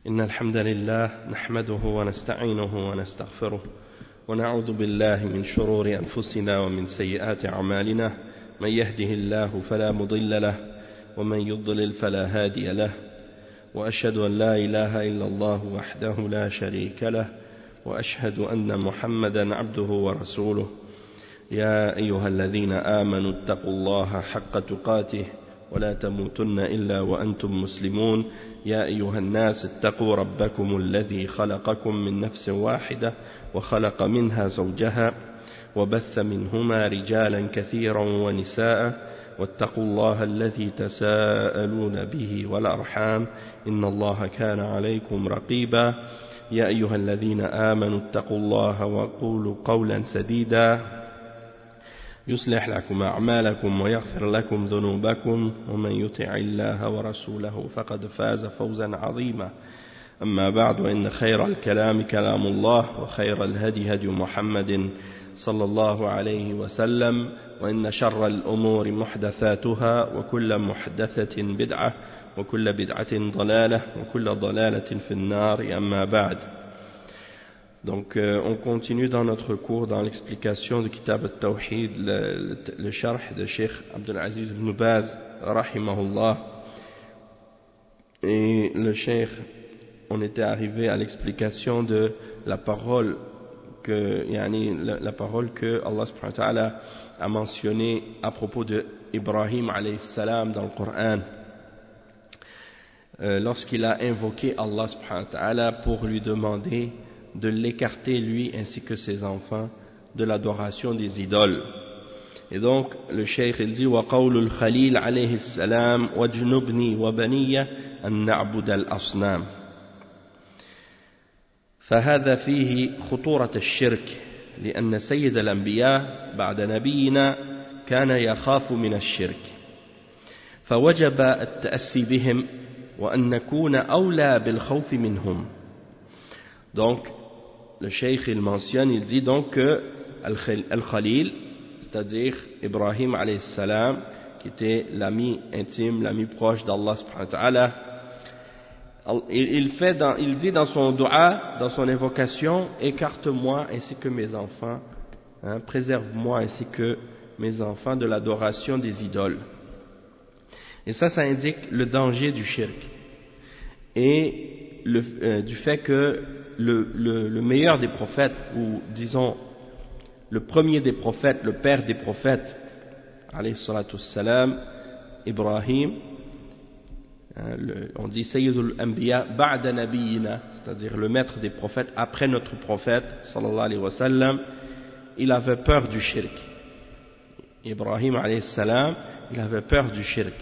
إن الحمد لله نحمده ونستعينه ونستغفره ونعوذ بالله من شرور أنفسنا ومن سيئات أعمالنا من يهده الله فلا مضل له ومن يضلل فلا هادي له وأشهد أن لا إله إلا الله وحده لا شريك له وأشهد أن محمدا عبده ورسوله يا أيها الذين آمنوا اتقوا الله حق تقاته ولا تموتن إلا وأنتم مسلمون يا أيها الناس اتقوا ربكم الذي خلقكم من نفس واحدة وخلق منها زوجها وبث منهما رجالا كثيرا ونساء واتقوا الله الذي تساءلون به والأرحام إن الله كان عليكم رقيبا يا أيها الذين آمنوا اتقوا الله وقولوا قولا سديدا يصلح لكم أعمالكم ويغفر لكم ذنوبكم ومن يطع الله ورسوله فقد فاز فوزا عظيما أما بعد وإن خير الكلام كلام الله وخير الهدي هدي محمد صلى الله عليه وسلم وإن شر الأمور محدثاتها وكل محدثة بدعة وكل بدعة ضلالة وكل ضلالة في النار أما بعد. Donc on continue dans notre cours dans l'explication du Kitab al-Tawhid, le sharh de Cheikh Abdul Aziz ibn Baz rahimahullah. Et le Cheikh, on était arrivé à l'explication de la parole que la parole que Allah subhanahu wa ta'ala a mentionnée à propos de Ibrahim alayhi salam dans le Coran, lorsqu'il a invoqué Allah subhanahu wa ta'ala pour lui demander de l'écarter lui ainsi que ses enfants de l'adoration des idoles. Et donc le cheikh il dit وقول الخليل عليه السلام واجنبني وبني أن نعبد الأصنام فهذا فيه خطورة الشرك لأن سيد الأنبياء بعد نبينا كان يخاف من الشرك فوجب التأسي بهم وأن نكون أولى بالخوف منهم. Donc le cheikh il mentionne, il dit donc que Al-Khalil, c'est-à-dire Ibrahim alayhi salam, qui était l'ami intime, l'ami proche d'Allah subhanahu wa ta'ala, il dit dans son dua, dans son invocation, écarte-moi ainsi que mes enfants, préserve-moi ainsi que mes enfants de l'adoration des idoles. Et ça indique le danger du shirk et du fait que le meilleur des prophètes, ou disons le premier des prophètes, le père des prophètes, alayhi salatu wassalam, Ibrahim, on dit Sayyidul Anbiya ba'da nabiyina, c'est-à-dire le maître des prophètes après notre prophète, sallallahu alayhi wa sallam, il avait peur du shirk. Ibrahim alayhi salam, il avait peur du shirk.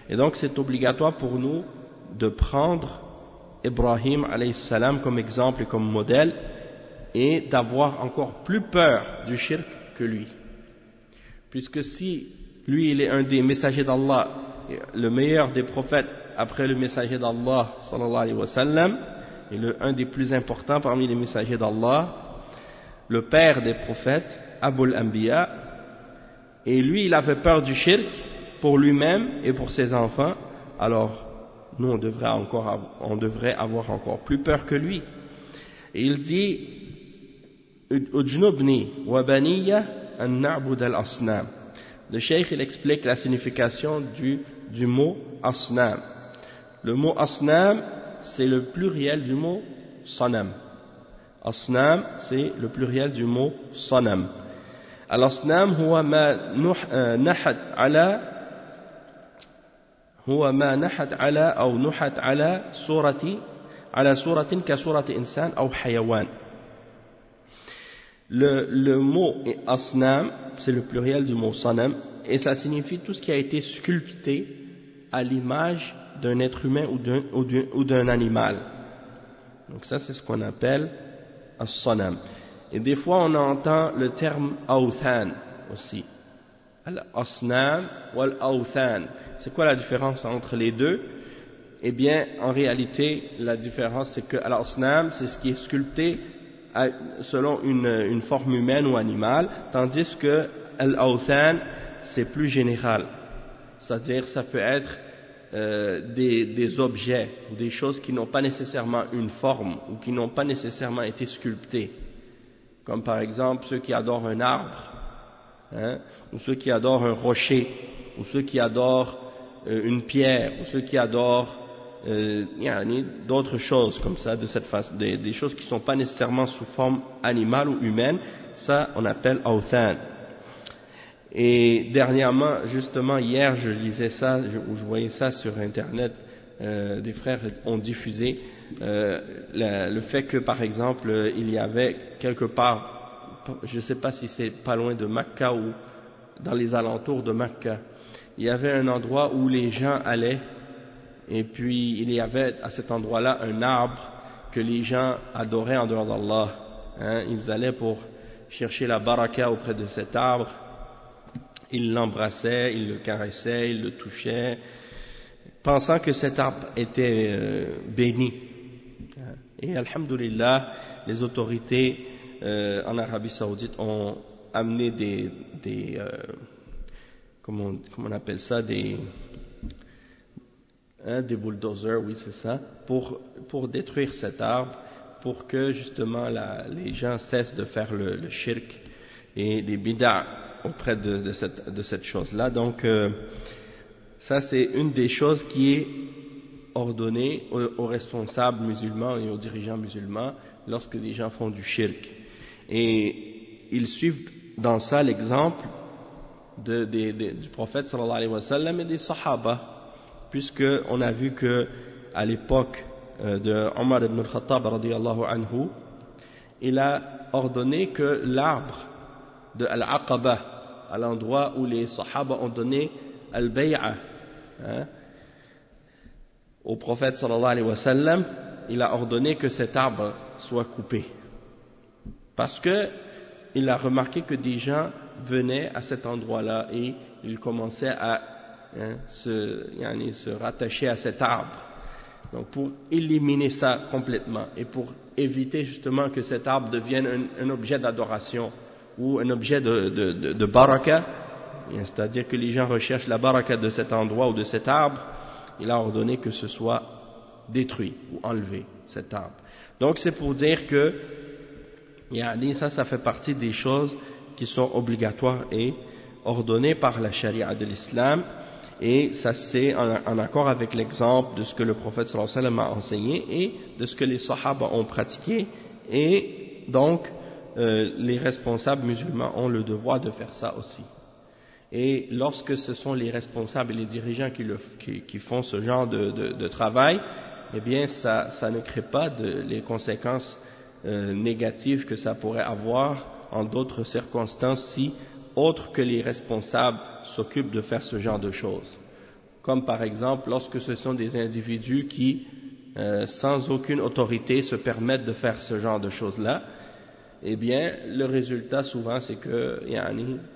Et donc c'est obligatoire pour nous de prendre Ibrahim alayhi salam comme exemple et comme modèle et d'avoir encore plus peur du shirk que lui. Puisque si lui il est un des messagers d'Allah, le meilleur des prophètes après le messager d'Allah sallallahu alayhi wa sallam, et un des plus importants parmi les messagers d'Allah, le père des prophètes, Abul Anbiya, et lui il avait peur du shirk pour lui-même et pour ses enfants, alors nous on devrait avoir encore plus peur que lui. Et il dit Ujnubni wa baniya an na'bud al-asnam. Le cheikh il explique la signification du mot asnam. Le mot asnam c'est le pluriel du mot sanam. Asnam c'est le pluriel du mot sanam. Al-asnam huwa ma nahat ala هو ما نحت على أو نحت على صورة كصورة إنسان أو حيوان. Le mot asnam, c'est le pluriel du mot sanam, et ça signifie tout ce qui a été sculpté à l'image d'un être humain ou d'un animal. Donc ça c'est ce qu'on appelle as-sanam. Et des fois on entend le terme awthan aussi. Al-asnam wal-awthan. C'est quoi la différence entre les deux? Eh bien, en réalité, la différence, c'est que al-asnam, c'est ce qui est sculpté selon une forme humaine ou animale, tandis que al-awthan, c'est plus général. C'est-à-dire, ça peut être des objets ou des choses qui n'ont pas nécessairement une forme ou qui n'ont pas nécessairement été sculptées, comme par exemple ceux qui adorent un arbre, ou ceux qui adorent un rocher, ou ceux qui adorent une pierre, ou ceux qui adorent d'autres choses comme ça, de cette façon, des choses qui ne sont pas nécessairement sous forme animale ou humaine. Ça on appelle awthan. Et dernièrement, justement hier, je lisais ça, ou je voyais ça sur internet, des frères ont diffusé le fait que par exemple il y avait quelque part, je ne sais pas si c'est pas loin de Mecca ou dans les alentours de Mecca, il y avait un endroit où les gens allaient, et puis il y avait à cet endroit-là un arbre que les gens adoraient en dehors d'Allah. Ils allaient pour chercher la baraka auprès de cet arbre. Ils l'embrassaient, ils le caressaient, ils le touchaient, pensant que cet arbre était béni. Et alhamdoulilah, les autorités en Arabie Saoudite ont amené comment on appelle ça, des bulldozers, oui c'est ça, pour détruire cet arbre, pour que justement les gens cessent de faire le shirk et les bid'a auprès de cette chose-là. Donc ça c'est une des choses qui est ordonnée aux responsables musulmans et aux dirigeants musulmans lorsque les gens font du shirk. Et ils suivent dans ça l'exemple du prophète sallallahu alayhi wa sallam et des sahaba, puisque on a vu que à l'époque de Omar ibn al-Khattab radiyallahu anhu, il a ordonné que l'arbre de Al-Aqaba, à l'endroit où les Sahaba ont donné Al-Bay'a au prophète sallallahu alayhi wa sallam, il a ordonné que cet arbre soit coupé. Parce que il a remarqué que des gens venaient à cet endroit-là et ils commençaient à se rattacher à cet arbre. Donc pour éliminer ça complètement et pour éviter justement que cet arbre devienne un objet d'adoration ou un objet de baraka, c'est-à-dire que les gens recherchent la baraka de cet endroit ou de cet arbre, il a ordonné que ce soit détruit ou enlevé, cet arbre. Donc c'est pour dire que ça fait partie des choses qui sont obligatoires et ordonnées par la charia de l'islam, et ça c'est en accord avec l'exemple de ce que le prophète sallallahu alayhi wa sallam a enseigné et de ce que les sahaba ont pratiqué, et donc les responsables musulmans ont le devoir de faire ça aussi. Et lorsque ce sont les responsables et les dirigeants qui font ce genre de travail, eh bien ça ne crée pas les conséquences négatives que ça pourrait avoir en d'autres circonstances si autres que les responsables s'occupent de faire ce genre de choses. Comme par exemple lorsque ce sont des individus qui, sans aucune autorité, se permettent de faire ce genre de choses-là, eh bien le résultat souvent c'est que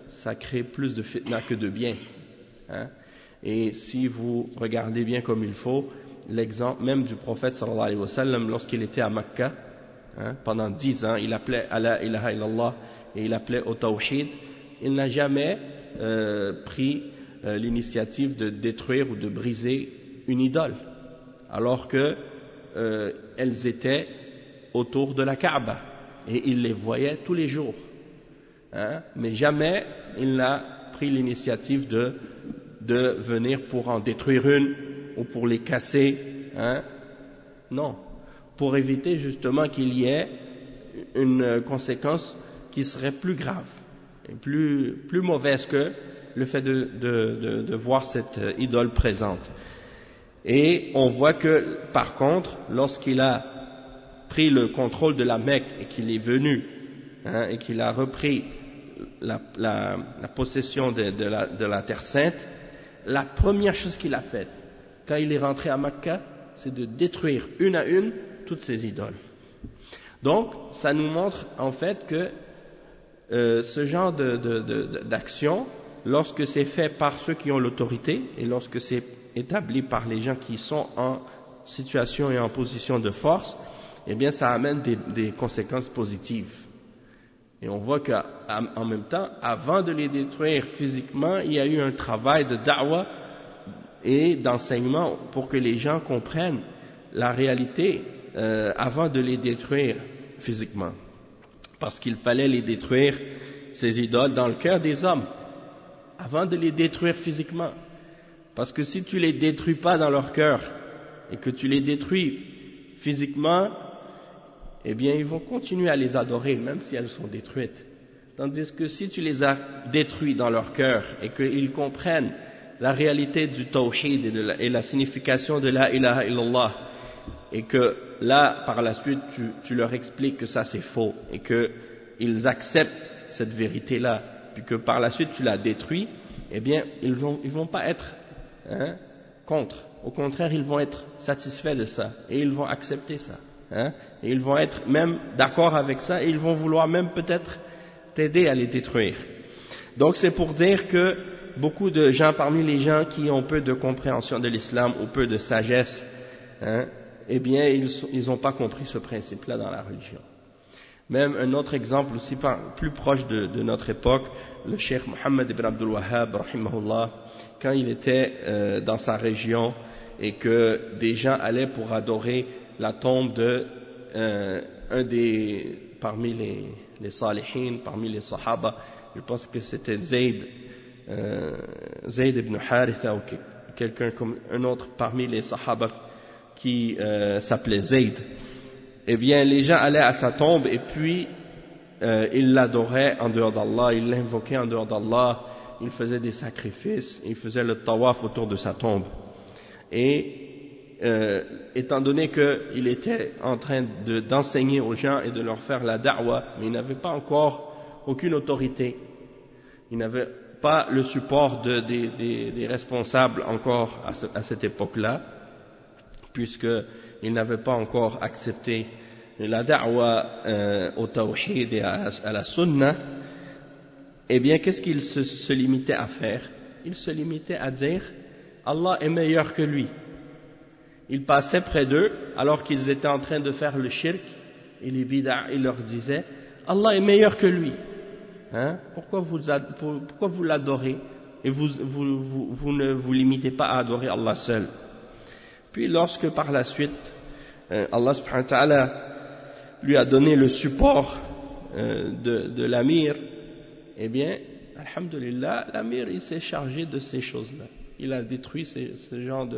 ça crée plus de fitna que de bien. Et si vous regardez bien comme il faut, l'exemple même du prophète sallallahu alayhi wa sallam lorsqu'il était à Mecca, pendant 10 ans, il appelait à la ilaha illallah et il appelait au tawhid, il n'a jamais pris l'initiative de détruire ou de briser une idole, alors que elles étaient autour de la Kaaba et il les voyait tous les jours, mais jamais il n'a pris l'initiative de venir pour en détruire une ou pour les casser, non, pour éviter justement qu'il y ait une conséquence qui serait plus grave et plus mauvaise que le fait de voir cette idole présente. Et on voit que par contre lorsqu'il a pris le contrôle de la Mecque et qu'il est venu et qu'il a repris la possession de la Terre Sainte, la première chose qu'il a faite quand il est rentré à Mecca, c'est de détruire une à une toutes ces idoles. Donc ça nous montre en fait que ce genre d'action, lorsque c'est fait par ceux qui ont l'autorité et lorsque c'est établi par les gens qui sont en situation et en position de force, eh bien ça amène des conséquences positives. Et on voit qu'en même temps, avant de les détruire physiquement, il y a eu un travail de da'wa et d'enseignement pour que les gens comprennent la réalité avant de les détruire physiquement. Parce qu'il fallait les détruire, ces idoles, dans le cœur des hommes, avant de les détruire physiquement. Parce que si tu les détruis pas dans leur cœur, et que tu les détruis physiquement, eh bien ils vont continuer à les adorer, même si elles sont détruites. Tandis que si tu les as détruits dans leur cœur, et qu'ils comprennent la réalité du tawhid et la signification de la ilaha illallah, et que là, par la suite, tu leur expliques que ça c'est faux, et qu'ils acceptent cette vérité-là, puis que par la suite tu la détruis, eh bien, ils vont pas être contre. Au contraire, ils vont être satisfaits de ça, et ils vont accepter ça. Et ils vont être même d'accord avec ça, et ils vont vouloir même peut-être t'aider à les détruire. Donc c'est pour dire que beaucoup de gens, parmi les gens qui ont peu de compréhension de l'islam ou peu de sagesse, eh bien, ils n'ont pas compris ce principe-là dans la religion. Même un autre exemple aussi plus proche de notre époque, le cheikh Mohammed ibn Abdul Wahhab, rahimahullah, quand il était dans sa région et que des gens allaient pour adorer la tombe de parmi les salihin, parmi les sahaba, je pense que c'était Zayd ibn Haritha ou quelqu'un comme un autre parmi les sahaba qui s'appelait Zayd. Eh bien, les gens allaient à sa tombe et puis ils l'adoraient en dehors d'Allah, ils l'invoquaient en dehors d'Allah, ils faisaient des sacrifices, ils faisaient le tawaf autour de sa tombe. Et étant donné qu'il était en train d'enseigner aux gens et de leur faire la da'wa, mais il n'avait pas encore aucune autorité, il n'avait pas le support des responsables encore à cette époque-là, puisqu'il n'avait pas encore accepté la da'wa au tawhid et à la sunnah. Eh bien, qu'est-ce qu'il se limitait à faire? Il se limitait à dire Allah est meilleur que lui. Il passait près d'eux alors qu'ils étaient en train de faire le shirk et les bid'a, il leur disait Allah est meilleur que lui. Pourquoi vous l'adorez et vous ne vous limitez pas à adorer Allah seul? Puis lorsque par la suite Allah subhanahu wa ta'ala lui a donné le support de l'amir, eh bien, alhamdulillah, l'amir il s'est chargé de ces choses-là. Il a détruit ce genre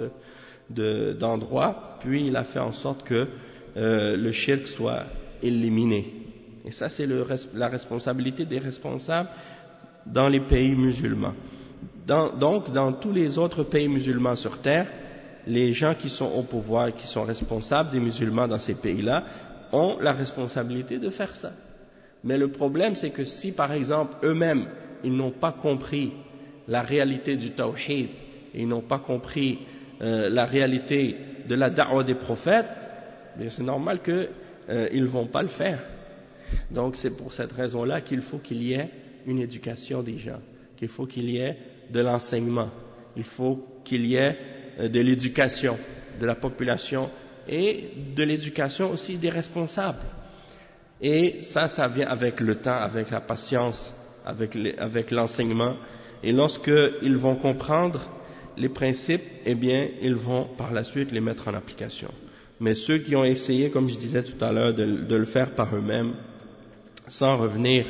d'endroits, puis il a fait en sorte que le shirk soit éliminé. Et ça, c'est la responsabilité des responsables dans les pays musulmans. Donc, dans tous les autres pays musulmans sur terre, les gens qui sont au pouvoir, qui sont responsables des musulmans dans ces pays-là, ont la responsabilité de faire ça. Mais le problème, c'est que si, par exemple, eux-mêmes, ils n'ont pas compris la réalité du tawhid, et ils n'ont pas compris la réalité de la da'wa des prophètes, bien c'est normal qu'ils ne vont pas le faire. Donc c'est pour cette raison-là qu'il faut qu'il y ait une éducation des gens, qu'il faut qu'il y ait de l'enseignement, il faut qu'il y ait de l'éducation de la population et de l'éducation aussi des responsables. Et ça vient avec le temps, avec la patience, avec l'enseignement. Et lorsqu'ils vont comprendre les principes, eh bien, ils vont par la suite les mettre en application. Mais ceux qui ont essayé, comme je disais tout à l'heure, de le faire par eux-mêmes, sans revenir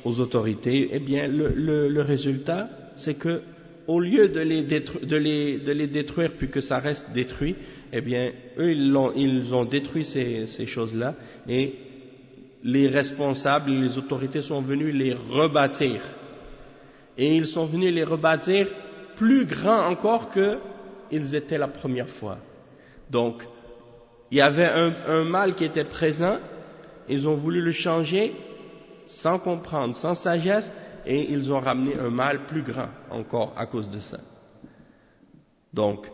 aux autorités, eh bien, le résultat, c'est que, au lieu de les détruire puis que ça reste détruit, eh bien, eux, ils ont détruit ces choses-là, et les responsables, les autorités sont venus les rebâtir. Et ils sont venus les rebâtir plus grands encore qu'ils étaient la première fois. Donc, il y avait un mal qui était présent, ils ont voulu le changer sans comprendre, sans sagesse, et ils ont ramené un mal plus grand encore à cause de ça. Donc,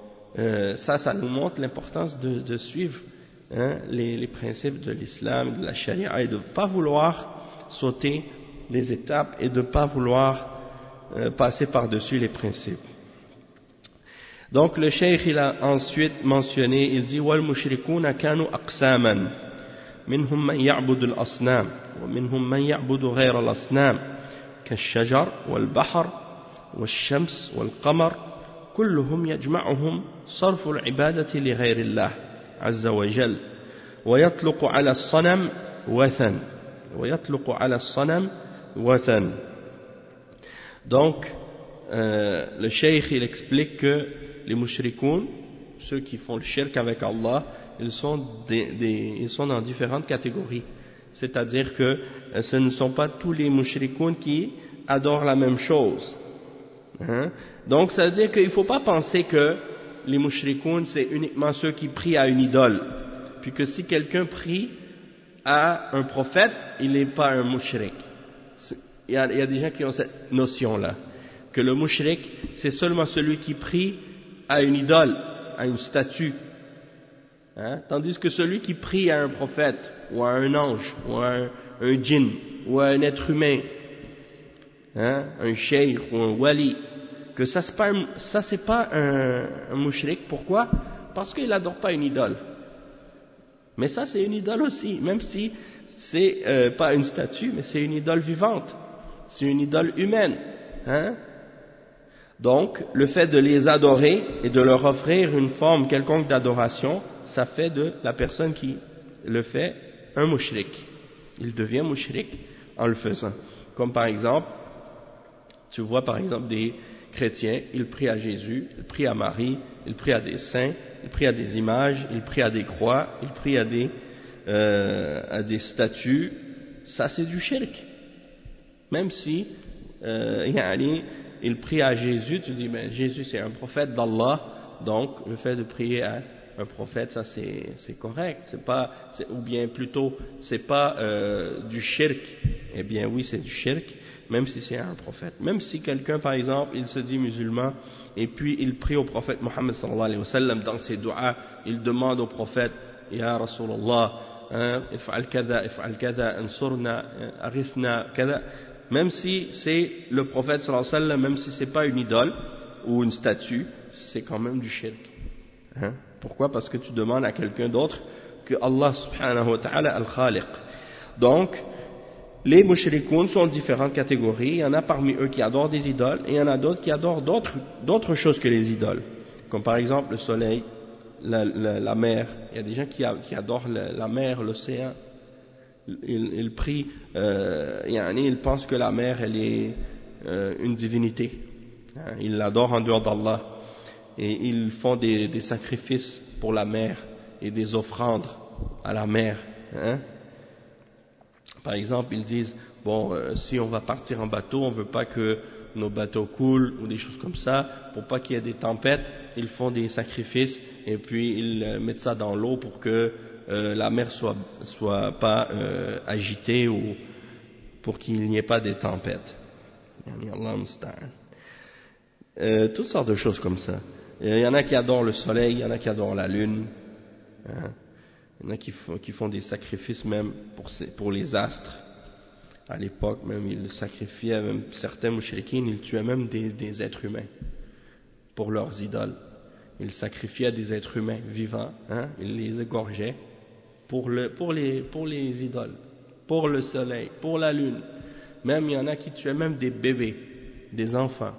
ça nous montre l'importance de suivre les principes de l'islam, de la charia, et de ne pas vouloir sauter les étapes et de ne pas vouloir passer par-dessus les principes. Donc le cheikh il a ensuite mentionné, il dit wal mushrikuna kanu aqsaman minhum man ya'budu al-asnam wa minhum man ya'budu ghayra al-asnam كالشجر والبحر والشمس والقمر كلهم يجمعهم صرف العبادة لغير الله عز وجل ويطلق على الصنم وثن. Donc le cheikh il explique que les mushrikoun, ceux qui font le shirk avec Allah, ils sont dans différentes catégories. C'est-à-dire que ce ne sont pas tous les mushrikoun qui adorent la même chose. Donc ça veut dire qu'il ne faut pas penser que les mushrikoun c'est uniquement ceux qui prient à une idole, puis que si quelqu'un prie à un prophète, il n'est pas un mushrik. Il y a des gens qui ont cette notion-là, que le mushrik c'est seulement celui qui prie à une idole, à une statue. Tandis que celui qui prie à un prophète, ou à un ange, ou à un djinn, ou à un être humain, un cheikh ou un wali, que ça c'est pas un mushrik. Pourquoi? Parce qu'il n'adore pas une idole. Mais ça c'est une idole aussi, même si c'est pas une statue, mais c'est une idole vivante, c'est une idole humaine. Donc le fait de les adorer et de leur offrir une forme quelconque d'adoration, ça fait de la personne qui le fait un mushrik. Il devient mushrik en le faisant. Comme par exemple, tu vois par exemple des chrétiens, ils prient à Jésus, ils prient à Marie, ils prient à des saints, ils prient à des images, ils prient à des croix, ils prient à des statues. Ça c'est du shirk. Même si il prie à Jésus, tu dis mais Jésus c'est un prophète d'Allah, donc le fait de prier à un prophète, ça c'est correct, ou bien plutôt c'est pas du shirk. Eh bien oui, c'est du shirk, même si c'est un prophète. Même si quelqu'un par exemple il se dit musulman et puis il prie au prophète Mohammed sallallahu alayhi wa sallam, dans ses du'as il demande au prophète ya Rasulallah if'al kada ansurna arithna kada, même si c'est le prophète sallallahu alayhi wa sallam, même si c'est pas une idole ou une statue, c'est quand même du shirk. Pourquoi? Parce que tu demandes à quelqu'un d'autre que Allah subhanahu wa ta'ala al-Khaliq. Donc, les mushrikoun sont de différentes catégories. Il y en a parmi eux qui adorent des idoles, et il y en a d'autres qui adorent d'autres choses que les idoles. Comme par exemple le soleil, la mer. Il y a des gens qui adorent la mer, l'océan. Ils prient, ils pensent que la mer, elle est une divinité. Ils l'adorent en dehors d'Allah. Et ils font des sacrifices pour la mer et des offrandes à la mer. Par exemple, ils disent, si on va partir en bateau, on ne veut pas que nos bateaux coulent ou des choses comme ça, pour pas qu'il y ait des tempêtes, ils font des sacrifices et puis ils mettent ça dans l'eau pour que la mer soit pas agitée ou pour qu'il n'y ait pas des tempêtes. Toutes sortes de choses comme ça. Il y en a qui adorent le soleil, il y en a qui adorent la lune, il y en a qui font des sacrifices même pour les astres. À l'époque même, ils sacrifiaient, même certains mouchriquines, ils tuaient même des êtres humains pour leurs idoles. Ils sacrifiaient des êtres humains vivants, ils les égorgeaient pour les idoles, pour le soleil, pour la lune. Même il y en a qui tuaient même des bébés, des enfants,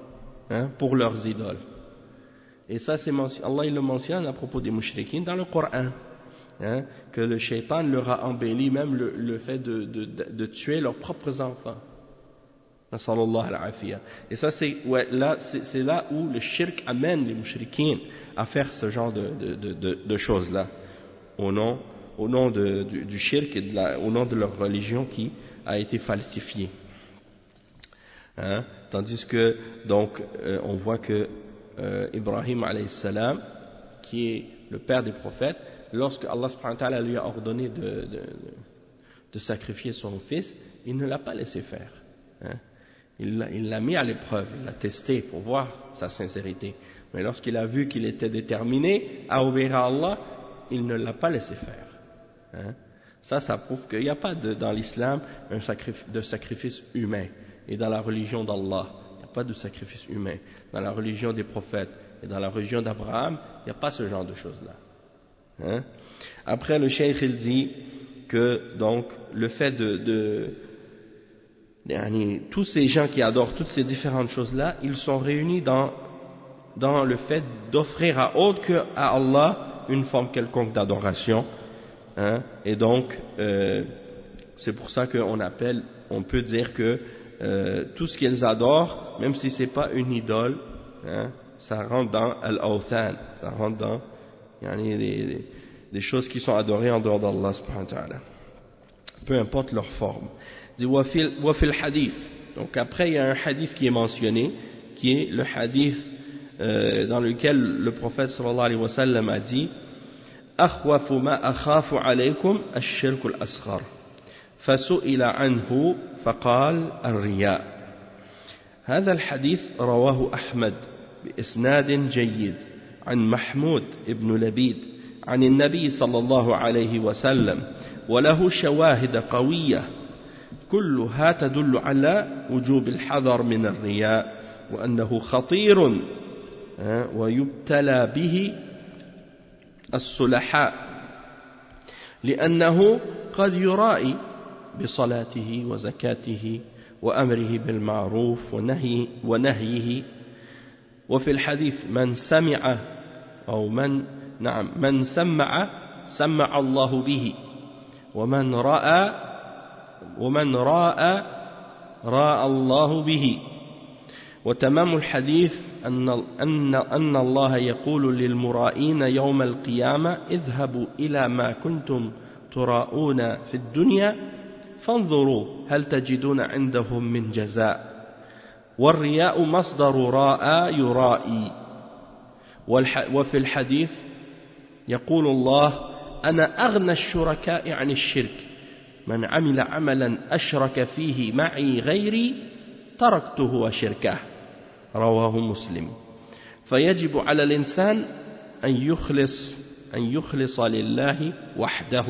pour leurs idoles. Et ça, Allah il le mentionne à propos des mouchriquines dans le Coran, que le shaitan leur a embelli même le fait de tuer leurs propres enfants. Et ça, c'est là où le shirk amène les mouchriquines à faire ce genre de choses-là, au nom du shirk et au nom de leur religion qui a été falsifiée. Tandis que, donc, on voit que Ibrahim alayhi salam, qui est le père des prophètes, lorsque Allah subhanahu wa ta'ala lui a ordonné de sacrifier son fils, il ne l'a pas laissé faire. Il l'a mis à l'épreuve, il l'a testé pour voir sa sincérité. Mais lorsqu'il a vu qu'il était déterminé à obéir à Allah, il ne l'a pas laissé faire. Ça prouve qu'il n'y a pas dans l'islam de sacrifice humain. Et dans la religion d'Allah, il n'y a pas de sacrifice humain. Dans la religion des prophètes et dans la religion d'Abraham, il n'y a pas ce genre de choses-là. Après, le cheikh il dit que donc le fait tous ces gens qui adorent toutes ces différentes choses-là, ils sont réunis dans dans le fait d'offrir à autre qu'à Allah une forme quelconque d'adoration, hein, et donc c'est pour ça on peut dire que tout ce qu'ils adorent, même si c'est pas une idole, hein, ça rentre dans al-awthan, ça rentre dans des choses qui sont adorées en dehors d'Allah subhanahu wa ta'ala, peu importe leur forme. Il dit wa fil hadith. Donc après il y a un hadith qui est mentionné, qui est le hadith dans lequel le prophète sallallahu alayhi wa sallam a dit akhwafu ma akhafu alaykum ash-shirk al-asghar فسئل عنه فقال الرياء. هذا الحديث رواه أحمد بإسناد جيد عن محمود بن لبيد عن النبي صلى الله عليه وسلم، وله شواهد قوية كلها تدل على وجوب الحذر من الرياء وأنه خطير ويبتلى به الصلحاء، لأنه قد يرائي بصلاته وزكاته وأمره بالمعروف ونهيه. وفي الحديث من سمع أو من سمع الله به، ومن رأى الله به. وتمام الحديث أن الله يقول للمرائين يوم القيامة اذهبوا إلى ما كنتم تراءون في الدنيا فانظروا هل تجدون عندهم من جزاء. والرياء مصدر راء يرائي. وفي الحديث يقول الله أنا أغنى الشركاء عن الشرك من عمل عملا أشرك فيه معي غيري تركته وشركه. رواه مسلم. فيجب على الإنسان أن يخلص لله وحده.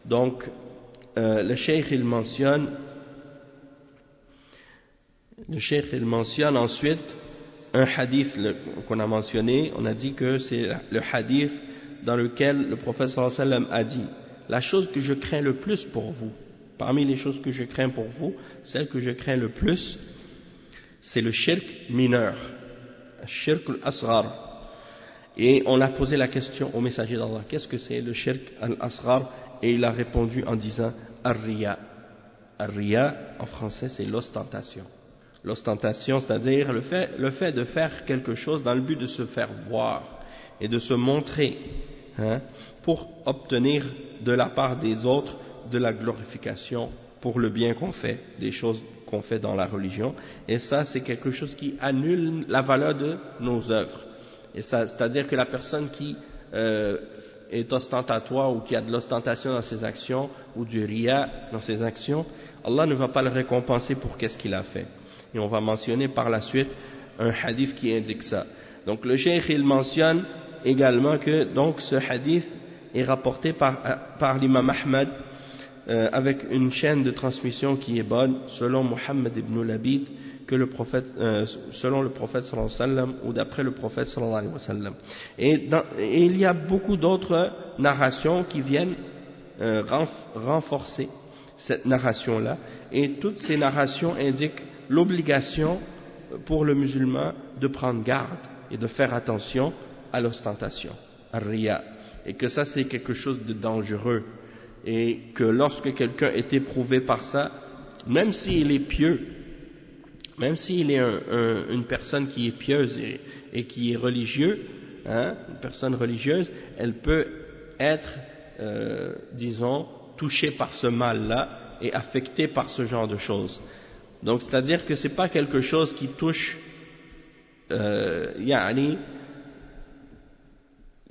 Donc le cheikh il mentionne ensuite un hadith qu'on a mentionné. On a dit que c'est le hadith dans lequel le prophète sallallahu alayhi wa sallam a dit la chose que je crains le plus pour vous, parmi les choses que je crains pour vous, celle que je crains le plus, c'est le shirk mineur, le shirk al-asghar. Et on a posé la question au messager d'Allah, qu'est-ce que c'est le shirk al-asghar? Et il a répondu en disant ar-riya. Ar-riya en français c'est l'ostentation. L'ostentation, c'est-à-dire le fait de faire quelque chose dans le but de se faire voir et de se montrer, hein, pour obtenir de la part des autres de la glorification pour le bien qu'on fait, des choses qu'on fait dans la religion. Et ça, c'est quelque chose qui annule la valeur de nos œuvres. Et ça, c'est-à-dire que la personne qui est ostentatoire ou qui a de l'ostentation dans ses actions ou du riya dans ses actions, Allah ne va pas le récompenser pour qu'est-ce qu'il a fait. Et on va mentionner par la suite un hadith qui indique ça. Donc le cheikh il mentionne également que donc ce hadith est rapporté par l'imam Ahmad avec une chaîne de transmission qui est bonne selon Muhammad ibn Labid, que le prophète, selon le prophète sallallahu alayhi wa sallam ou d'après le prophète sallallahu alayhi wa sallam. Et il y a beaucoup d'autres narrations qui viennent renforcer cette narration-là, et toutes ces narrations indiquent l'obligation pour le musulman de prendre garde et de faire attention à l'ostentation, ar-riya, et que ça c'est quelque chose de dangereux, et que lorsque quelqu'un est éprouvé par ça, même s'il est pieux, même s'il est une personne qui est pieuse et qui est religieux, hein, une personne religieuse, elle peut être, disons, touchée par ce mal-là et affectée par ce genre de choses. Donc, c'est-à-dire que c'est pas quelque chose qui touche,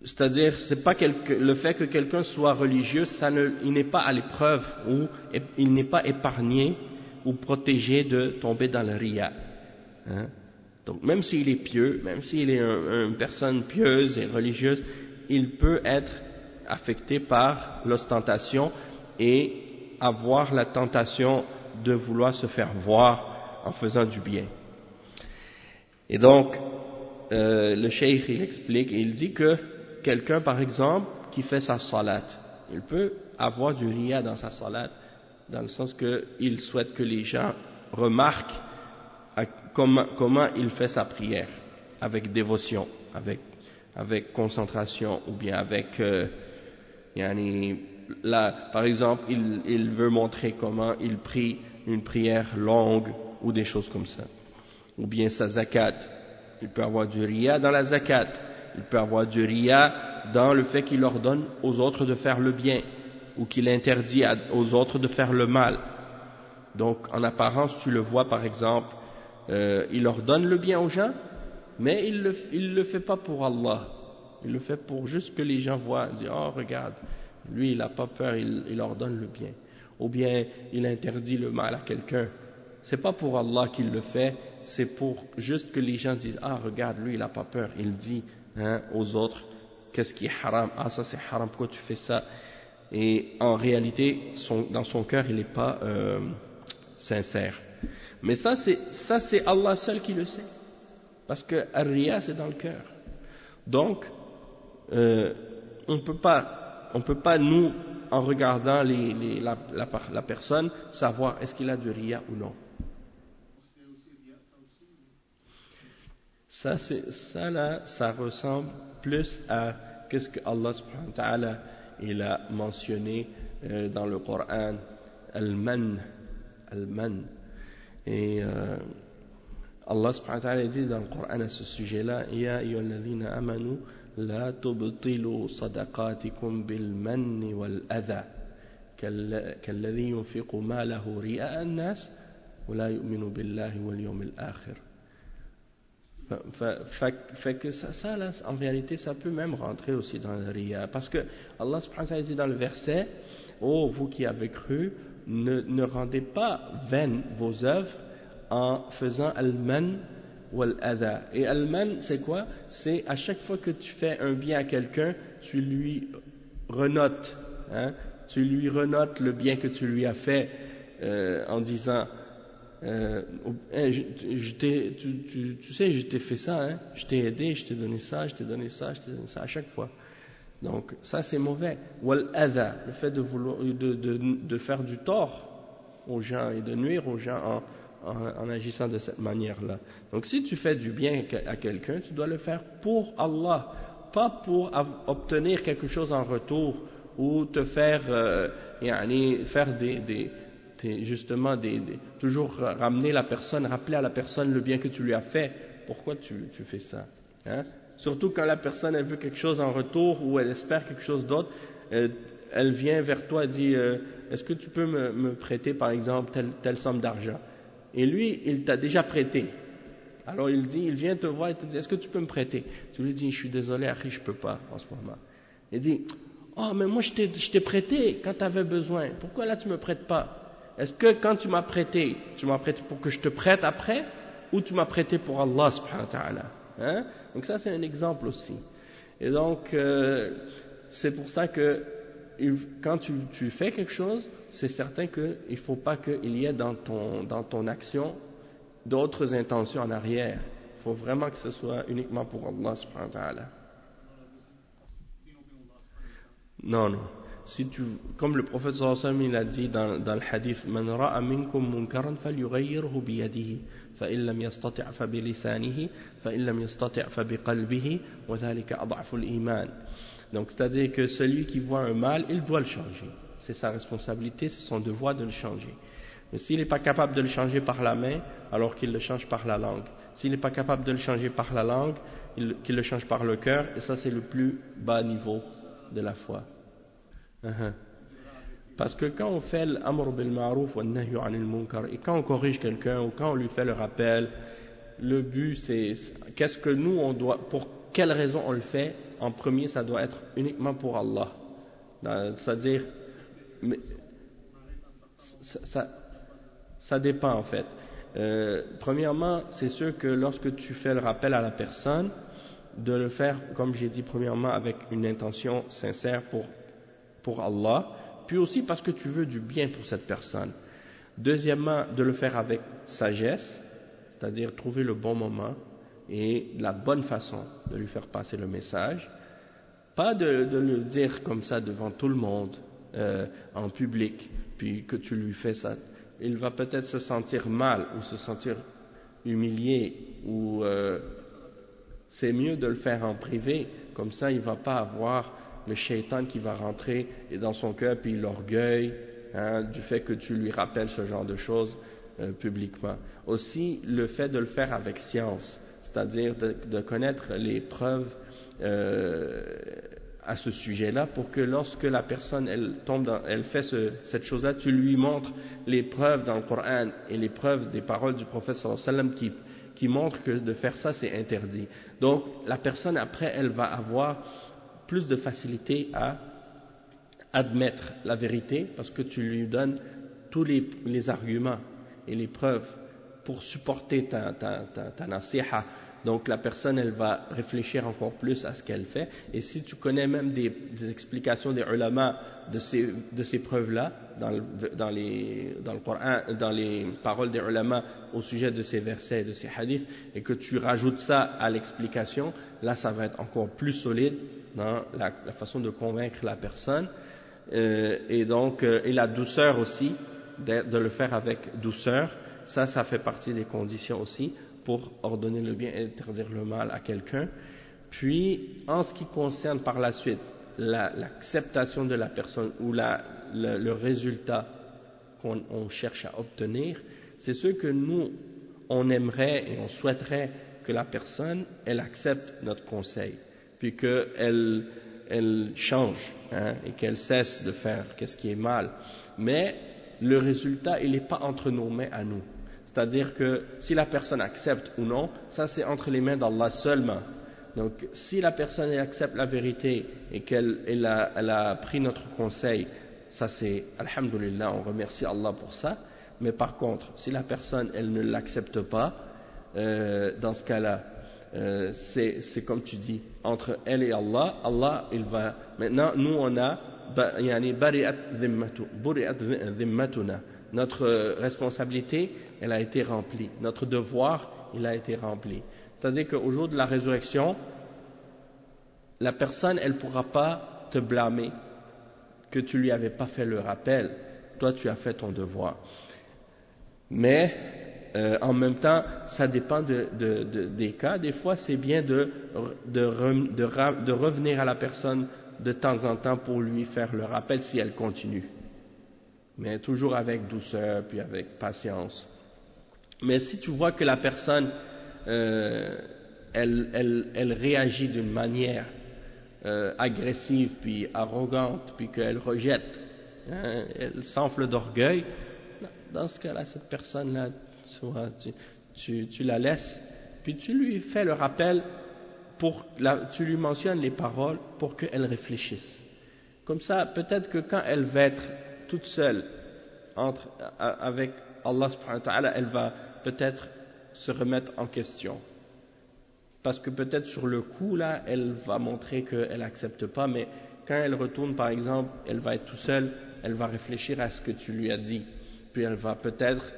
c'est-à-dire, c'est pas le fait que quelqu'un soit religieux, il n'est pas à l'épreuve ou il n'est pas épargné ou protégé de tomber dans le riya. Hein? Donc, même s'il est pieux, même s'il est une personne pieuse et religieuse, il peut être affecté par l'ostentation et avoir la tentation de vouloir se faire voir en faisant du bien. Et donc, le cheikh il explique, et il dit que quelqu'un par exemple qui fait sa salat, il peut avoir du riya dans sa salat, dans le sens qu'il souhaite que les gens remarquent comment il fait sa prière. avec dévotion, avec concentration, ou bien avec, par exemple, il veut montrer comment il prie une prière longue, ou des choses comme ça. Ou bien sa zakat. Il peut avoir du riya dans la zakat. Il peut avoir du riya dans le fait qu'il ordonne aux autres de faire le bien, ou qu'il interdit aux autres de faire le mal. Donc, en apparence, tu le vois, par exemple, il ordonne le bien aux gens, mais il le fait pas pour Allah. Il le fait pour juste que les gens voient, disent, oh, regarde, lui, il n'a pas peur, il ordonne le bien. Ou bien, il interdit le mal à quelqu'un. C'est pas pour Allah qu'il le fait, c'est pour juste que les gens disent, ah, regarde, lui, il n'a pas peur. Il dit aux autres, qu'est-ce qui est haram? Ah, ça c'est haram, pourquoi tu fais ça? Et en réalité, dans son cœur, il n'est pas sincère. Mais ça, c'est Allah seul qui le sait. Parce que Ar-Riya, c'est dans le cœur. Donc, on peut pas, nous, en regardant la personne, savoir est-ce qu'il a du Riya ou non. Ça ressemble plus à qu'est-ce que Allah subhanahu wa ta'ala il a mentionné dans le Coran, al-man. Et Allah subhanahu wa ta'ala dit dans le Coran à ce sujet-là, Ya ayyuhalladhina amanu la tubtilu sadaqatikum bil manni wal adha kalladhi yunfiqu malahu ri'a an-nas wa la yu'minu billahi wal yawmil akhir. Fait que ça là, en réalité, ça peut même rentrer aussi dans le riya. Parce que Allah subhanahu wa ta'ala dit dans le verset, oh, vous qui avez cru, ne rendez pas vaines vos œuvres en faisant al-man wal adha. Et al-man, c'est quoi? C'est à chaque fois que tu fais un bien à quelqu'un, tu lui renotes, tu lui renotes le bien que tu lui as fait en disant, tu sais, je t'ai fait ça, je t'ai aidé, je t'ai donné ça, je t'ai donné ça, je t'ai donné ça à chaque fois. Donc ça c'est mauvais. Wal adha, le fait de faire du tort aux gens et de nuire aux gens en agissant de cette manière-là. Donc si tu fais du bien à quelqu'un, tu dois le faire pour Allah, pas pour obtenir quelque chose en retour ou te faire faire justement toujours rappeler à la personne le bien que tu lui as fait. Pourquoi tu fais ça, Surtout quand la personne elle veut quelque chose en retour ou elle espère quelque chose d'autre, elle vient vers toi et dit est-ce que tu peux me prêter par exemple telle somme d'argent? Et lui il t'a déjà prêté, alors il vient te voir et te dit est-ce que tu peux me prêter? Tu lui dis je suis désolé Akhi, je peux pas en ce moment. Il dit oh mais moi je t'ai prêté quand tu avais besoin, pourquoi là tu me prêtes pas? Est-ce que quand tu m'as prêté pour que je te prête après, ou tu m'as prêté pour Allah subhanahu wa ta'ala? Donc ça c'est un exemple aussi. Et donc c'est pour ça que quand tu fais quelque chose, c'est certain qu'il ne faut pas qu'il y ait dans ton action d'autres intentions en arrière. Il faut vraiment que ce soit uniquement pour Allah subhanahu wa ta'ala. Non. Comme le prophète sallallahu alayhi wa sallam il a dit dans le hadith man ra'a minkum munkaran falyughayyirhu bi yadihi fa in lam yastati' fa bi lisanihi fa in lam yastati' fa bi qalbihi wa dhalika adhafu al-iman. Donc c'est-à-dire que celui qui voit un mal, il doit le changer. C'est sa responsabilité, c'est son devoir de le changer. Mais s'il n'est pas capable de le changer par la main, alors qu'il le change par la langue. S'il n'est pas capable de le changer par la langue, qu'il le change par le cœur, et ça c'est le plus bas niveau de la foi. Parce que quand on fait l'amr bil ma'ruf wa nahyu 'anil munkar, et quand on corrige quelqu'un ou quand on lui fait le rappel, le but c'est qu'est-ce que nous on doit, pour quelle raison on le fait? En premier, ça doit être uniquement pour Allah. C'est-à-dire, ça dépend en fait. Premièrement, c'est sûr que lorsque tu fais le rappel à la personne, de le faire, comme j'ai dit, premièrement avec une intention sincère pour Allah, puis aussi parce que tu veux du bien pour cette personne. Deuxièmement, de le faire avec sagesse, c'est-à-dire trouver le bon moment et la bonne façon de lui faire passer le message. Pas de le dire comme ça devant tout le monde, en public, puis que tu lui fais ça. Il va peut-être se sentir mal ou se sentir humilié ou C'est mieux de le faire en privé, comme ça il ne va pas avoir le shaitan qui va rentrer dans son cœur, puis l'orgueil du fait que tu lui rappelles ce genre de choses publiquement. Aussi, le fait de le faire avec science, c'est-à-dire de connaître les preuves à ce sujet-là, pour que lorsque la personne elle fait cette chose-là, tu lui montres les preuves dans le Coran et les preuves des paroles du prophète sallallahu alayhi wa sallam qui montrent que de faire ça c'est interdit. Donc la personne après elle va avoir plus de facilité à admettre la vérité parce que tu lui donnes tous les arguments et les preuves pour supporter ta nasiha. Donc la personne elle va réfléchir encore plus à ce qu'elle fait, et si tu connais même des explications des ulama de ces preuves-là dans le Coran, dans les paroles des ulama au sujet de ces versets et de ces hadiths, et que tu rajoutes ça à l'explication, là ça va être encore plus solide dans la façon de convaincre la personne, et la douceur aussi, de le faire avec douceur, ça fait partie des conditions aussi pour ordonner le bien et interdire le mal à quelqu'un. Puis, en ce qui concerne par la suite l'acceptation de la personne ou le résultat qu'on cherche à obtenir, c'est ce que nous, on aimerait et on souhaiterait que la personne, elle accepte notre conseil, puis qu'elle change et qu'elle cesse de faire qu'est-ce qui est mal. Mais le résultat, il n'est pas entre nos mains à nous. C'est-à-dire que si la personne accepte ou non, ça c'est entre les mains d'Allah seulement. Donc si la personne accepte la vérité et qu'elle a pris notre conseil, ça c'est alhamdulillah, on remercie Allah pour ça. Mais par contre, si la personne elle ne l'accepte pas, dans ce cas-là, c'est comme tu dis, entre elle et Allah, Allah il va. Maintenant nous on a bari'at dhimmatuna. Notre responsabilité, elle a été remplie. Notre devoir, il a été rempli. C'est-à-dire qu'au jour de la résurrection, la personne, elle ne pourra pas te blâmer que tu lui avais pas fait le rappel. Toi, tu as fait ton devoir. Mais, en même temps, ça dépend des cas. Des fois, c'est bien de revenir à la personne de temps en temps pour lui faire le rappel si elle continue. Mais toujours avec douceur, puis avec patience. Mais si tu vois que la personne, elle réagit d'une manière agressive, puis arrogante, puis qu'elle rejette, elle s'enfle d'orgueil, dans ce cas-là, cette personne-là, tu la laisses, puis tu lui fais le rappel, tu lui mentionnes les paroles pour qu'elle réfléchisse. Comme ça, peut-être que quand elle va être toute seule avec Allah subhanahu wa ta'ala, elle va peut-être se remettre en question. Parce que peut-être sur le coup, là, elle va montrer qu'elle n'accepte pas, mais quand elle retourne, par exemple, elle va être toute seule, elle va réfléchir à ce que tu lui as dit, puis elle va peut-être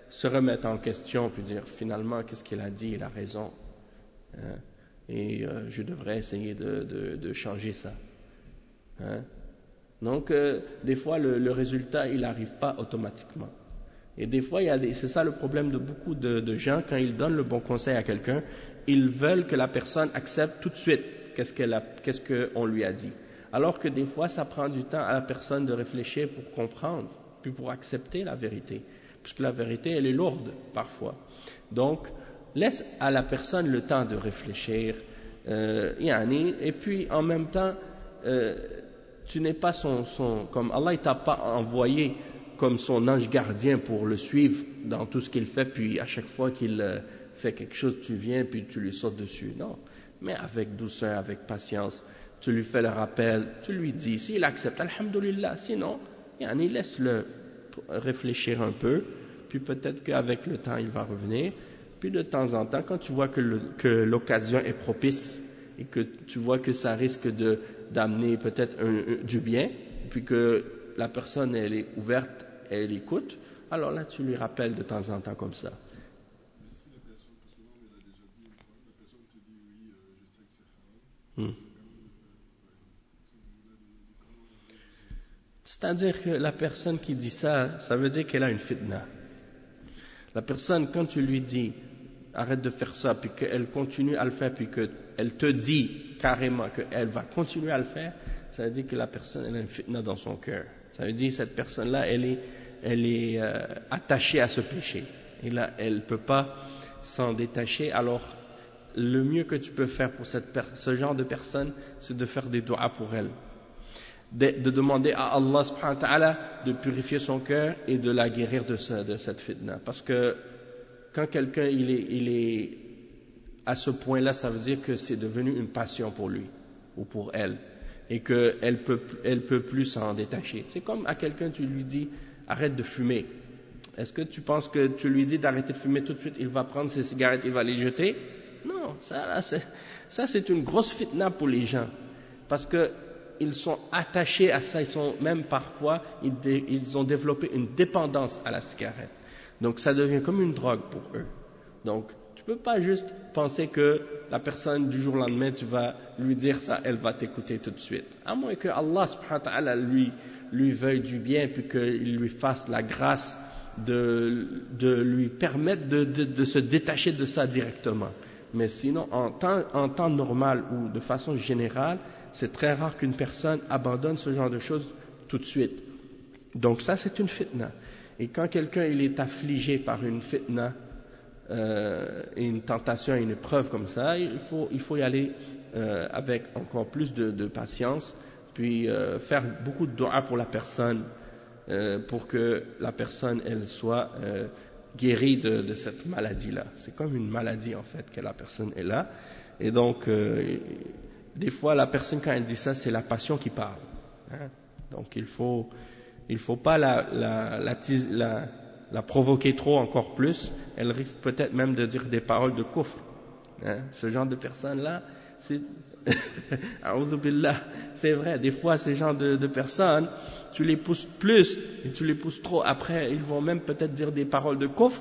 se remettre en question, puis dire finalement, qu'est-ce qu'il a dit, il a raison, et je devrais essayer de changer ça. Donc, des fois, le résultat, il n'arrive pas automatiquement. Et des fois, c'est ça le problème de beaucoup de gens, quand ils donnent le bon conseil à quelqu'un, ils veulent que la personne accepte tout de suite qu'est-ce qu'on lui a dit. Alors que des fois, ça prend du temps à la personne de réfléchir pour comprendre, puis pour accepter la vérité. Puisque la vérité, elle est lourde, parfois. Donc, laisse à la personne le temps de réfléchir, et puis, en même temps, tu n'es pas comme Allah, il t'a pas envoyé comme son ange gardien pour le suivre dans tout ce qu'il fait, puis à chaque fois qu'il fait quelque chose, tu viens, puis tu lui sautes dessus. Non, mais avec douceur, avec patience, tu lui fais le rappel, tu lui dis, s'il accepte, alhamdulillah, sinon, laisse-le réfléchir un peu, puis peut-être qu'avec le temps, il va revenir, puis de temps en temps, quand tu vois que l'occasion est propice, et que tu vois que ça risque d'amener peut-être du bien, puis que la personne elle est ouverte, elle écoute, alors là tu lui rappelles de temps en temps comme ça. Si la personne, parce que l'homme, il a déjà dit une fois, la personne te dit oui, je sais que c'est haram, C'est-à-dire que la personne qui dit ça, ça veut dire qu'elle a une fitna. La personne, quand tu lui dis arrête de faire ça, puis qu'elle continue à le faire, puis qu'elle te dit carrément qu'elle va continuer à le faire, ça veut dire que la personne, elle a une fitna dans son cœur. Ça veut dire que cette personne-là, elle est attachée à ce péché. Et là, elle ne peut pas s'en détacher. Alors, le mieux que tu peux faire pour ce genre de personne, c'est de faire des doigts pour elle. De demander à Allah subhanahu wa ta'ala de purifier son cœur et de la guérir de cette fitna. Parce que quand quelqu'un il est à ce point-là, ça veut dire que c'est devenu une passion pour lui ou pour elle et qu'elle peut plus s'en détacher. C'est comme à quelqu'un tu lui dis arrête de fumer. Est-ce que tu penses que tu lui dis d'arrêter de fumer tout de suite, il va prendre ses cigarettes, il va les jeter? Non, ça c'est une grosse fitna pour les gens parce que ils sont attachés à ça, ils sont même parfois ils ont développé une dépendance à la cigarette. Donc ça devient comme une drogue pour eux. Donc tu peux pas juste penser que la personne du jour au lendemain tu vas lui dire ça, elle va t'écouter tout de suite. À moins que Allah subhanahu wa ta'ala lui veuille du bien puis qu'il lui fasse la grâce de lui permettre de se détacher de ça directement. Mais sinon en temps normal ou de façon générale, c'est très rare qu'une personne abandonne ce genre de choses tout de suite. Donc ça c'est une fitna. Et quand quelqu'un il est affligé par une fitna, une tentation, une épreuve comme ça, il faut y aller avec encore plus de patience, puis faire beaucoup de doigts pour la personne, pour que la personne elle soit guérie de cette maladie-là. C'est comme une maladie en fait que la personne est là. Et donc des fois la personne quand elle dit ça, c'est la passion qui parle. Hein? Donc il faut pas la provoquer trop encore plus. Elle risque peut-être même de dire des paroles de kufr. Hein? Ce genre de personnes-là, c'est A'udhu billah, c'est vrai. Des fois, ces genres de personnes, tu les pousses plus et tu les pousses trop. Après, ils vont même peut-être dire des paroles de kufr.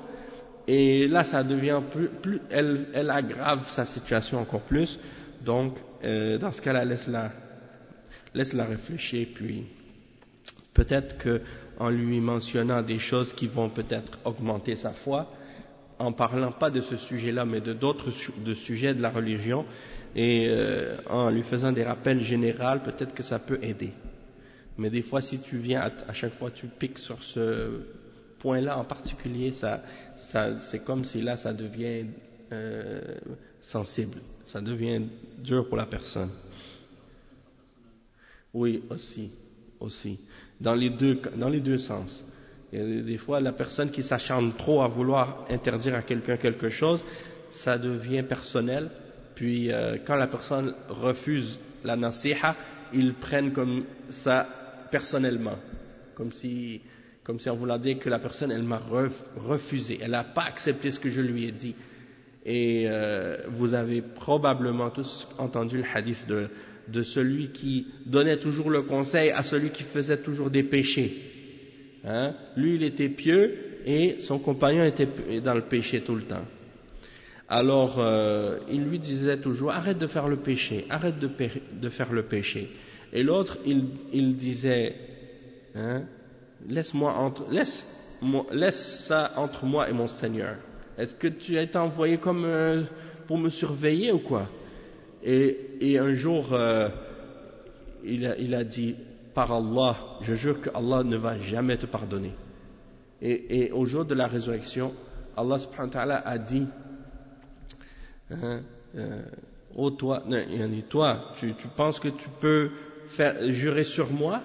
Et là, ça devient plus elle aggrave sa situation encore plus. Donc, dans ce cas-là, laisse-la réfléchir, puis peut-être qu'en lui mentionnant des choses qui vont peut-être augmenter sa foi, en parlant pas de ce sujet-là, mais de d'autres sujets de la religion, et en lui faisant des rappels généraux, peut-être que ça peut aider. Mais des fois, si tu viens à chaque fois tu piques sur ce point-là en particulier, c'est comme si là ça devient sensible, ça devient dur pour la personne. Oui, aussi. Dans les deux sens. Et des fois, la personne qui s'acharne trop à vouloir interdire à quelqu'un quelque chose, ça devient personnel. Puis, quand la personne refuse la nasiha, ils prennent comme ça personnellement. Comme si on voulait dire que la personne, elle m'a refusé. Elle n'a pas accepté ce que je lui ai dit. Et vous avez probablement tous entendu le hadith de celui qui donnait toujours le conseil à celui qui faisait toujours des péchés. Hein? Lui, il était pieux et son compagnon était dans le péché tout le temps. Alors, il lui disait toujours, arrête de faire le péché, arrête de faire le péché. Et l'autre, il disait, hein, laisse ça entre moi et mon Seigneur. Est-ce que tu as été envoyé comme pour me surveiller ou quoi? Et un jour, il a dit, par Allah, je jure que Allah ne va jamais te pardonner. Et au jour de la résurrection, Allah subhanahu wa ta'ala a dit, oh toi, tu penses que tu peux jurer sur moi?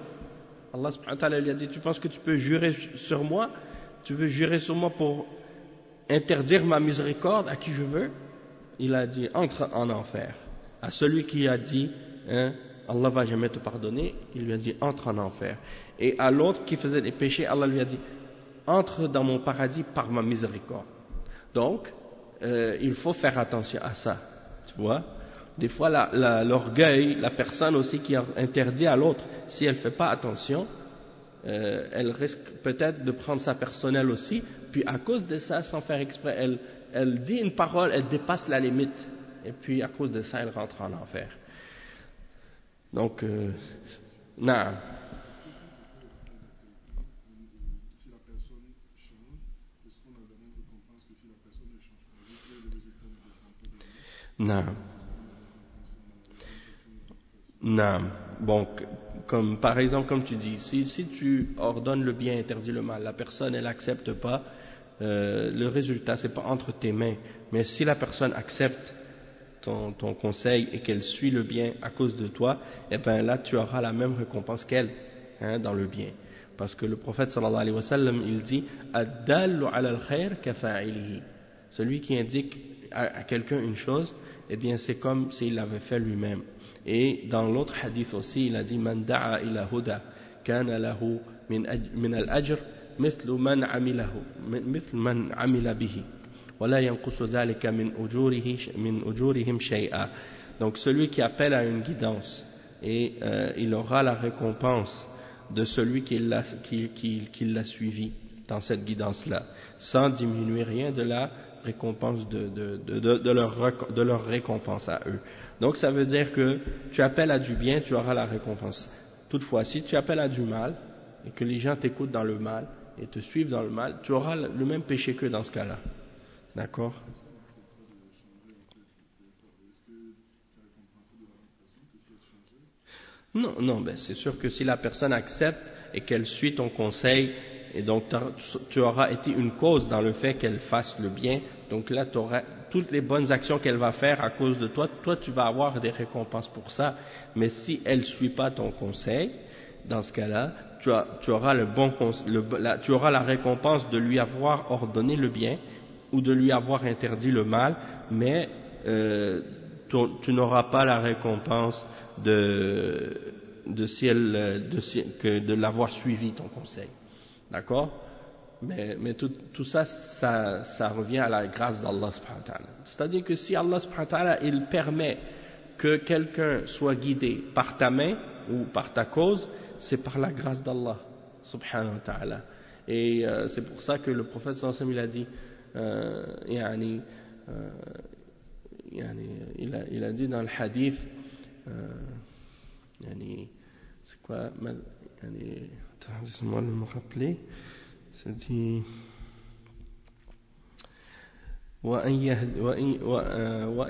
Allah subhanahu wa ta'ala lui a dit, tu penses que tu peux jurer sur moi? Tu veux jurer sur moi pour interdire ma miséricorde à qui je veux? Il a dit, entre en enfer. À celui qui a dit, Allah va jamais te pardonner, il lui a dit, entre en enfer. Et à l'autre qui faisait des péchés, Allah lui a dit, entre dans mon paradis par ma miséricorde. Donc, il faut faire attention à ça, tu vois. Des fois, l'orgueil, la personne aussi qui interdit à l'autre, si elle ne fait pas attention, elle risque peut-être de prendre sa personnelle aussi, puis à cause de ça, sans faire exprès, elle dit une parole, elle dépasse la limite, et puis à cause de ça, elle rentre en enfer. Donc, naam. Si la personne change, est-ce qu'on a vraiment de comprendre que si la personne ne change pas, Non. Non. Bon, comme, par exemple, comme tu dis, si tu ordonnes le bien, interdis le mal, la personne, elle accepte pas, le résultat, c'est pas entre tes mains. Mais si la personne accepte ton conseil et qu'elle suit le bien à cause de toi, eh ben là, tu auras la même récompense qu'elle, hein, dans le bien. Parce que le prophète sallallahu alayhi wa sallam, il dit « Ad-dallu ala al-khair kafa'ilihi » Celui qui indique à quelqu'un une chose, eh bien c'est comme s'il l'avait fait lui-même. Et dans l'autre hadith aussi, il a dit « Man da'a ila huda, kana lahu min al-ajr, mithlu man amila bihi. ولا ينقص ذلك من أجورهم شيئا. Donc celui qui appelle à une guidance, et il aura la récompense de celui qui l'a suivi dans cette guidance-là, sans diminuer rien de la récompense de leur récompense à eux. Donc ça veut dire que tu appelles à du bien, tu auras la récompense. Toutefois, si tu appelles à du mal, et que les gens t'écoutent dans le mal, et te suivent dans le mal, tu auras le même péché qu'eux dans ce cas-là. D'accord? Non, non, ben c'est sûr que si la personne accepte et qu'elle suit ton conseil, et donc tu auras été une cause dans le fait qu'elle fasse le bien, donc là tu auras toutes les bonnes actions qu'elle va faire à cause de toi, tu vas avoir des récompenses pour ça. Mais si elle ne suit pas ton conseil, dans ce cas-là, tu auras tu auras la récompense de lui avoir ordonné le bien, ou de lui avoir interdit le mal, mais tu n'auras pas la récompense de l'avoir suivi ton conseil. D'accord? Mais tout ça, ça revient à la grâce d'Allah subhanahu wa ta'ala. C'est-à-dire que si Allah subhanahu wa ta'ala, il permet que quelqu'un soit guidé par ta main ou par ta cause, c'est par la grâce d'Allah subhanahu wa ta'ala. Et c'est pour ça que le prophète sallallahu alayhi wa sallam, il a dit il a dit dans le hadith c'est quoi laissez-moi me rappeler, c'est dit وأن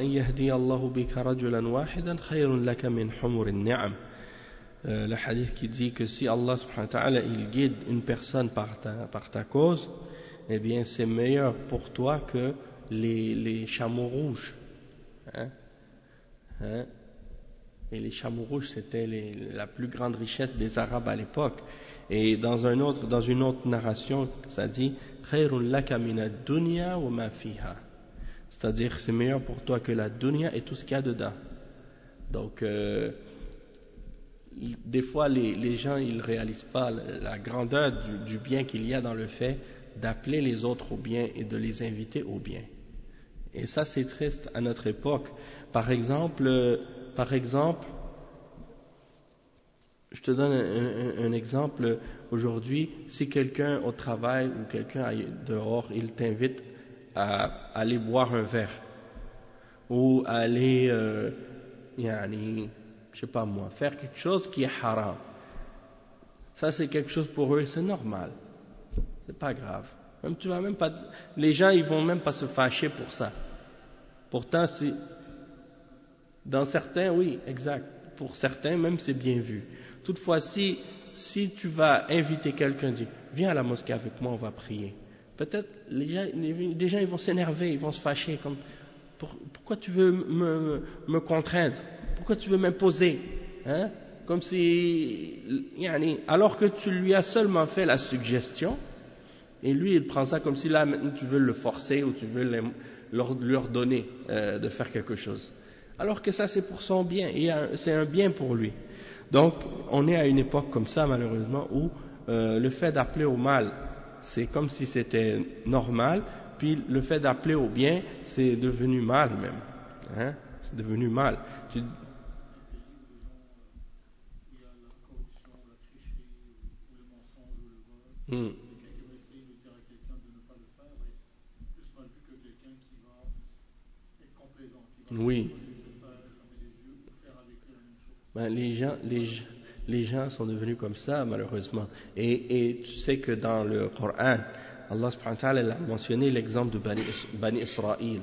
يهدي الله بك رجلا واحدا خير لك من حمر النعم. Le hadith qui dit que si Allah subhanahu wa ta'ala il guide une personne par ta cause, eh bien c'est meilleur pour toi que les chameaux rouges. Et les chameaux rouges, c'était la plus grande richesse des Arabes à l'époque. Et dans une autre narration, ça dit خَيْرٌ لَكَ مِنَ الدُّنْيَا وَمَا فِيهَا. C'est-à-dire c'est meilleur pour toi que la dunya et tout ce qu'il y a dedans. Donc des fois les gens ils réalisent pas la grandeur du bien qu'il y a dans le fait d'appeler les autres au bien et de les inviter au bien. Et ça c'est triste à notre époque. Par exemple, je te donne un exemple. Aujourd'hui, si quelqu'un au travail ou quelqu'un dehors, il t'invite à aller boire un verre ou à aller, je sais pas moi, faire quelque chose qui est haram. Ça c'est quelque chose pour eux, c'est normal. C'est pas grave. Les gens ils vont même pas se fâcher pour ça. Pourtant dans certains, oui, exact. Pour certains même c'est bien vu. Toutefois si tu vas inviter quelqu'un, dire viens à la mosquée avec moi, on va prier. Peut-être les gens ils vont s'énerver, ils vont se fâcher comme pourquoi tu veux me contraindre? Pourquoi tu veux m'imposer? Hein? Comme si alors que tu lui as seulement fait la suggestion. Et lui, il prend ça comme si là, maintenant, tu veux le forcer ou tu veux lui ordonner de faire quelque chose. Alors que ça, c'est pour son bien, et c'est un bien pour lui. Donc, on est à une époque comme ça, malheureusement, où le fait d'appeler au mal, c'est comme si c'était normal, puis le fait d'appeler au bien, c'est devenu mal même. Hein? C'est devenu mal. Oui. Ben, les gens sont devenus comme ça, malheureusement. Et tu sais que dans le Coran, Allah subhanahu wa ta'ala a mentionné l'exemple de Bani Israël.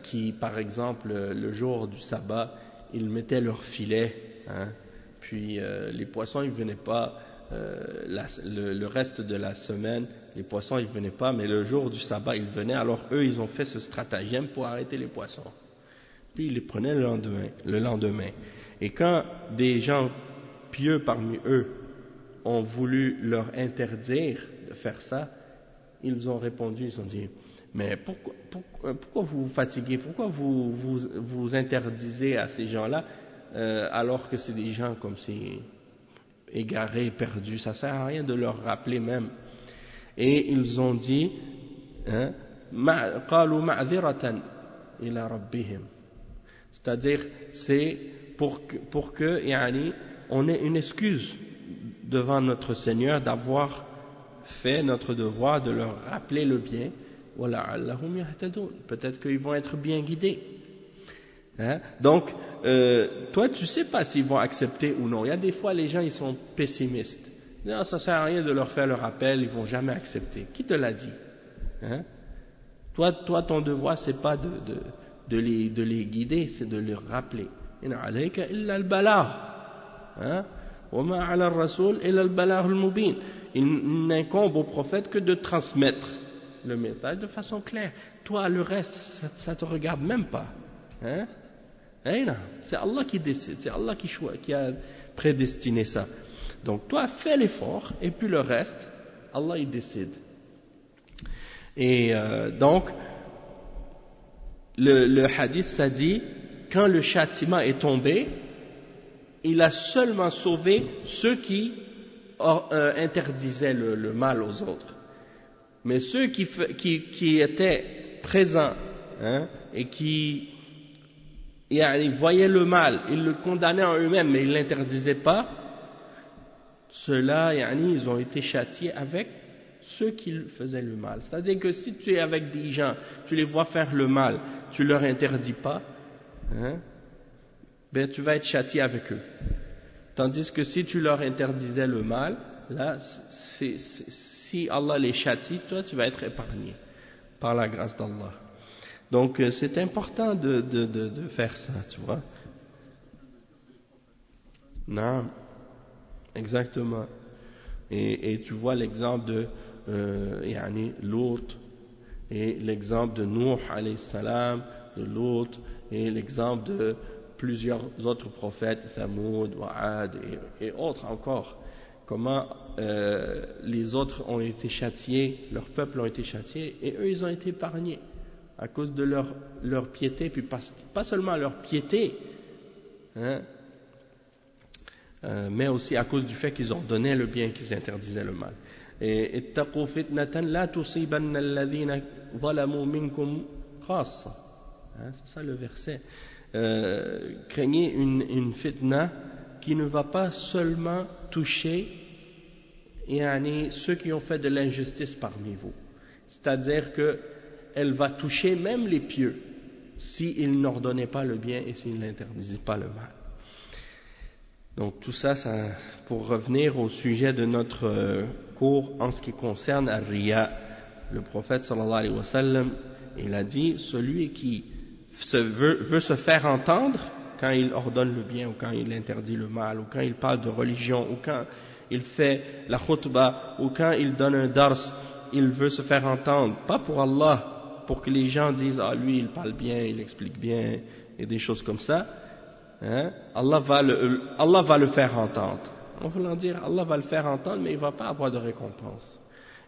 qui, par exemple, le jour du sabbat, ils mettaient leur filet, hein, puis les poissons, ils venaient pas, le reste de la semaine, les poissons, ils venaient pas, mais le jour du sabbat, ils venaient, alors eux, ils ont fait ce stratagème pour arrêter les poissons. Puis ils les prenaient le lendemain. Et quand des gens pieux parmi eux ont voulu leur interdire de faire ça, ils ont répondu, ils ont dit, mais pourquoi vous vous fatiguez, pourquoi vous interdisez à ces gens-là, alors que c'est des gens comme c'est égarés, perdus, ça sert à rien de leur rappeler même. Et ils ont dit, hein, قالوا معذرة إلى ربهم, c'est-à-dire c'est pour que yani, on ait une excuse devant notre Seigneur d'avoir fait notre devoir de leur rappeler le bien. وَلَعَلَّهُمْ يَهْتَدُونَ, peut-être qu'ils vont être bien guidés. Hein? Donc, toi, tu sais pas s'ils vont accepter ou non. Il y a des fois, les gens, ils sont pessimistes. Non, ça sert à rien de leur faire le rappel, ils vont jamais accepter. Qui te l'a dit? Hein? Toi, ton devoir, c'est pas de les guider, c'est de leur rappeler. إِنْ عَلَيْكَ إِلَّا الْبَلَاغُ, وَمَا عَلَى الرَّسُولِ إِلَّا الْبَلَاغُ الْمُبِينُ. Il n'incombe au prophète que de transmettre le message de façon claire. Toi, le reste, ça te regarde même pas. Hein? C'est Allah qui décide, c'est Allah qui a prédestiné ça. Donc toi, fais l'effort, et puis le reste, Allah il décide. Et donc, le hadith, ça dit, quand le châtiment est tombé, il a seulement sauvé ceux qui interdisaient le mal aux autres. Mais ceux qui étaient présents, hein, et qui ils voyaient le mal, ils le condamnaient en eux-mêmes, mais ils ne l'interdisaient pas, ceux-là, ils ont été châtiés avec ceux qui faisaient le mal. C'est-à-dire que si tu es avec des gens, tu les vois faire le mal, tu ne leur interdis pas, hein, ben tu vas être châtié avec eux. Tandis que si tu leur interdisais le mal, là, si Allah les châtie, toi tu vas être épargné par la grâce d'Allah. Donc c'est important de faire ça, tu vois. Non, exactement. Et tu vois l'exemple de Lot, et l'exemple de Nuh alayhi salam, de Lot, et l'exemple de plusieurs autres prophètes, Thamoud, Wa'ad et autres encore. Comment les autres ont été châtiés, leur peuple ont été châtiés, et eux ils ont été épargnés à cause de leur piété, puis pas seulement leur piété, hein, mais aussi à cause du fait qu'ils ordonnaient le bien, qu'ils interdisaient le mal. Et ittaqu fitnatan la tusibanna alladhina zalamu minkum khassa, c'est ça le verset. Craignez une fitna qui ne va pas seulement toucher ceux qui ont fait de l'injustice parmi vous, c'est-à-dire que elle va toucher même les pieux s'ils n'ordonnaient pas le bien et s'ils n'interdisaient pas le mal. Donc tout ça, pour revenir au sujet de notre cours en ce qui concerne Ar-Riya, le prophète sallallahu alayhi wa sallam, il a dit, celui qui veut se faire entendre quand il ordonne le bien ou quand il interdit le mal ou quand il parle de religion ou quand il fait la khutbah ou quand il donne un dars, il veut se faire entendre, pas pour Allah, pour que les gens disent, ah lui il parle bien, il explique bien et des choses comme ça, hein? Allah va le faire entendre. On va dire, Allah va le faire entendre, mais il ne va pas avoir de récompense.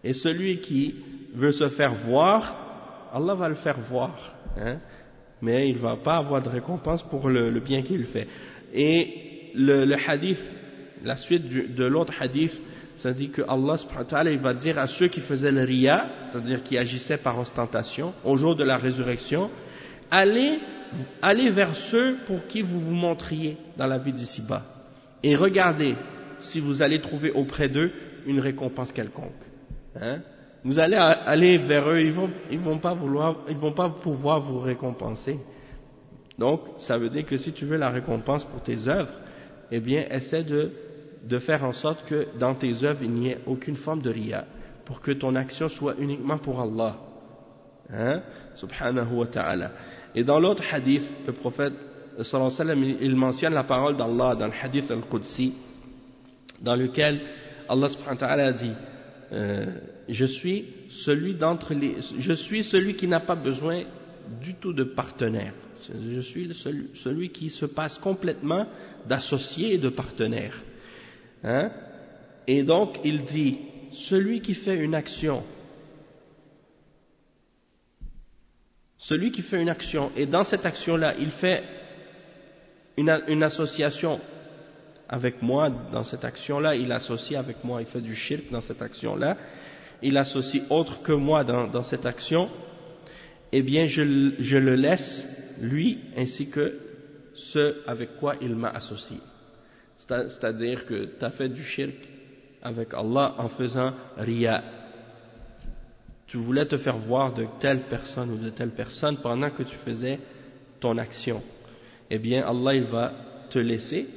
Et celui qui veut se faire voir, Allah va le faire voir, hein? Mais il ne va pas avoir de récompense pour le bien qu'il fait. Et le hadith, la suite de l'autre hadith, ça dit que Allah subhanahu wa ta'ala, il va dire à ceux qui faisaient le riya, c'est-à-dire qui agissaient par ostentation, au jour de la résurrection, allez vers ceux pour qui vous vous montriez dans la vie d'ici-bas, et regardez si vous allez trouver auprès d'eux une récompense quelconque. Hein? Vous allez aller vers eux, ils vont pas pouvoir vous récompenser. Donc, ça veut dire que si tu veux la récompense pour tes œuvres, eh bien, essaie de faire en sorte que dans tes œuvres, il n'y ait aucune forme de riya, pour que ton action soit uniquement pour Allah. hein, subhanahu wa ta'ala. Et dans l'autre hadith, le prophète sallallahu alayhi wa sallam, il mentionne la parole d'Allah dans le hadith al-Qudsi, dans lequel Allah subhanahu wa ta'ala a dit je suis celui qui n'a pas besoin du tout de partenaire. Je suis celui qui se passe complètement d'associé et de partenaire. Hein? Et donc, il dit, celui qui fait une action, et dans cette action-là, il fait une association avec moi, dans cette action-là, il associe avec moi, il fait du shirk dans cette action-là, il associe autre que moi dans cette action, eh bien je le laisse, lui, ainsi que ce avec quoi il m'a associé. C'est-à-dire que tu as fait du shirk avec Allah en faisant riya. Tu voulais te faire voir de telle personne ou de telle personne pendant que tu faisais ton action. Eh bien Allah, il va te laisser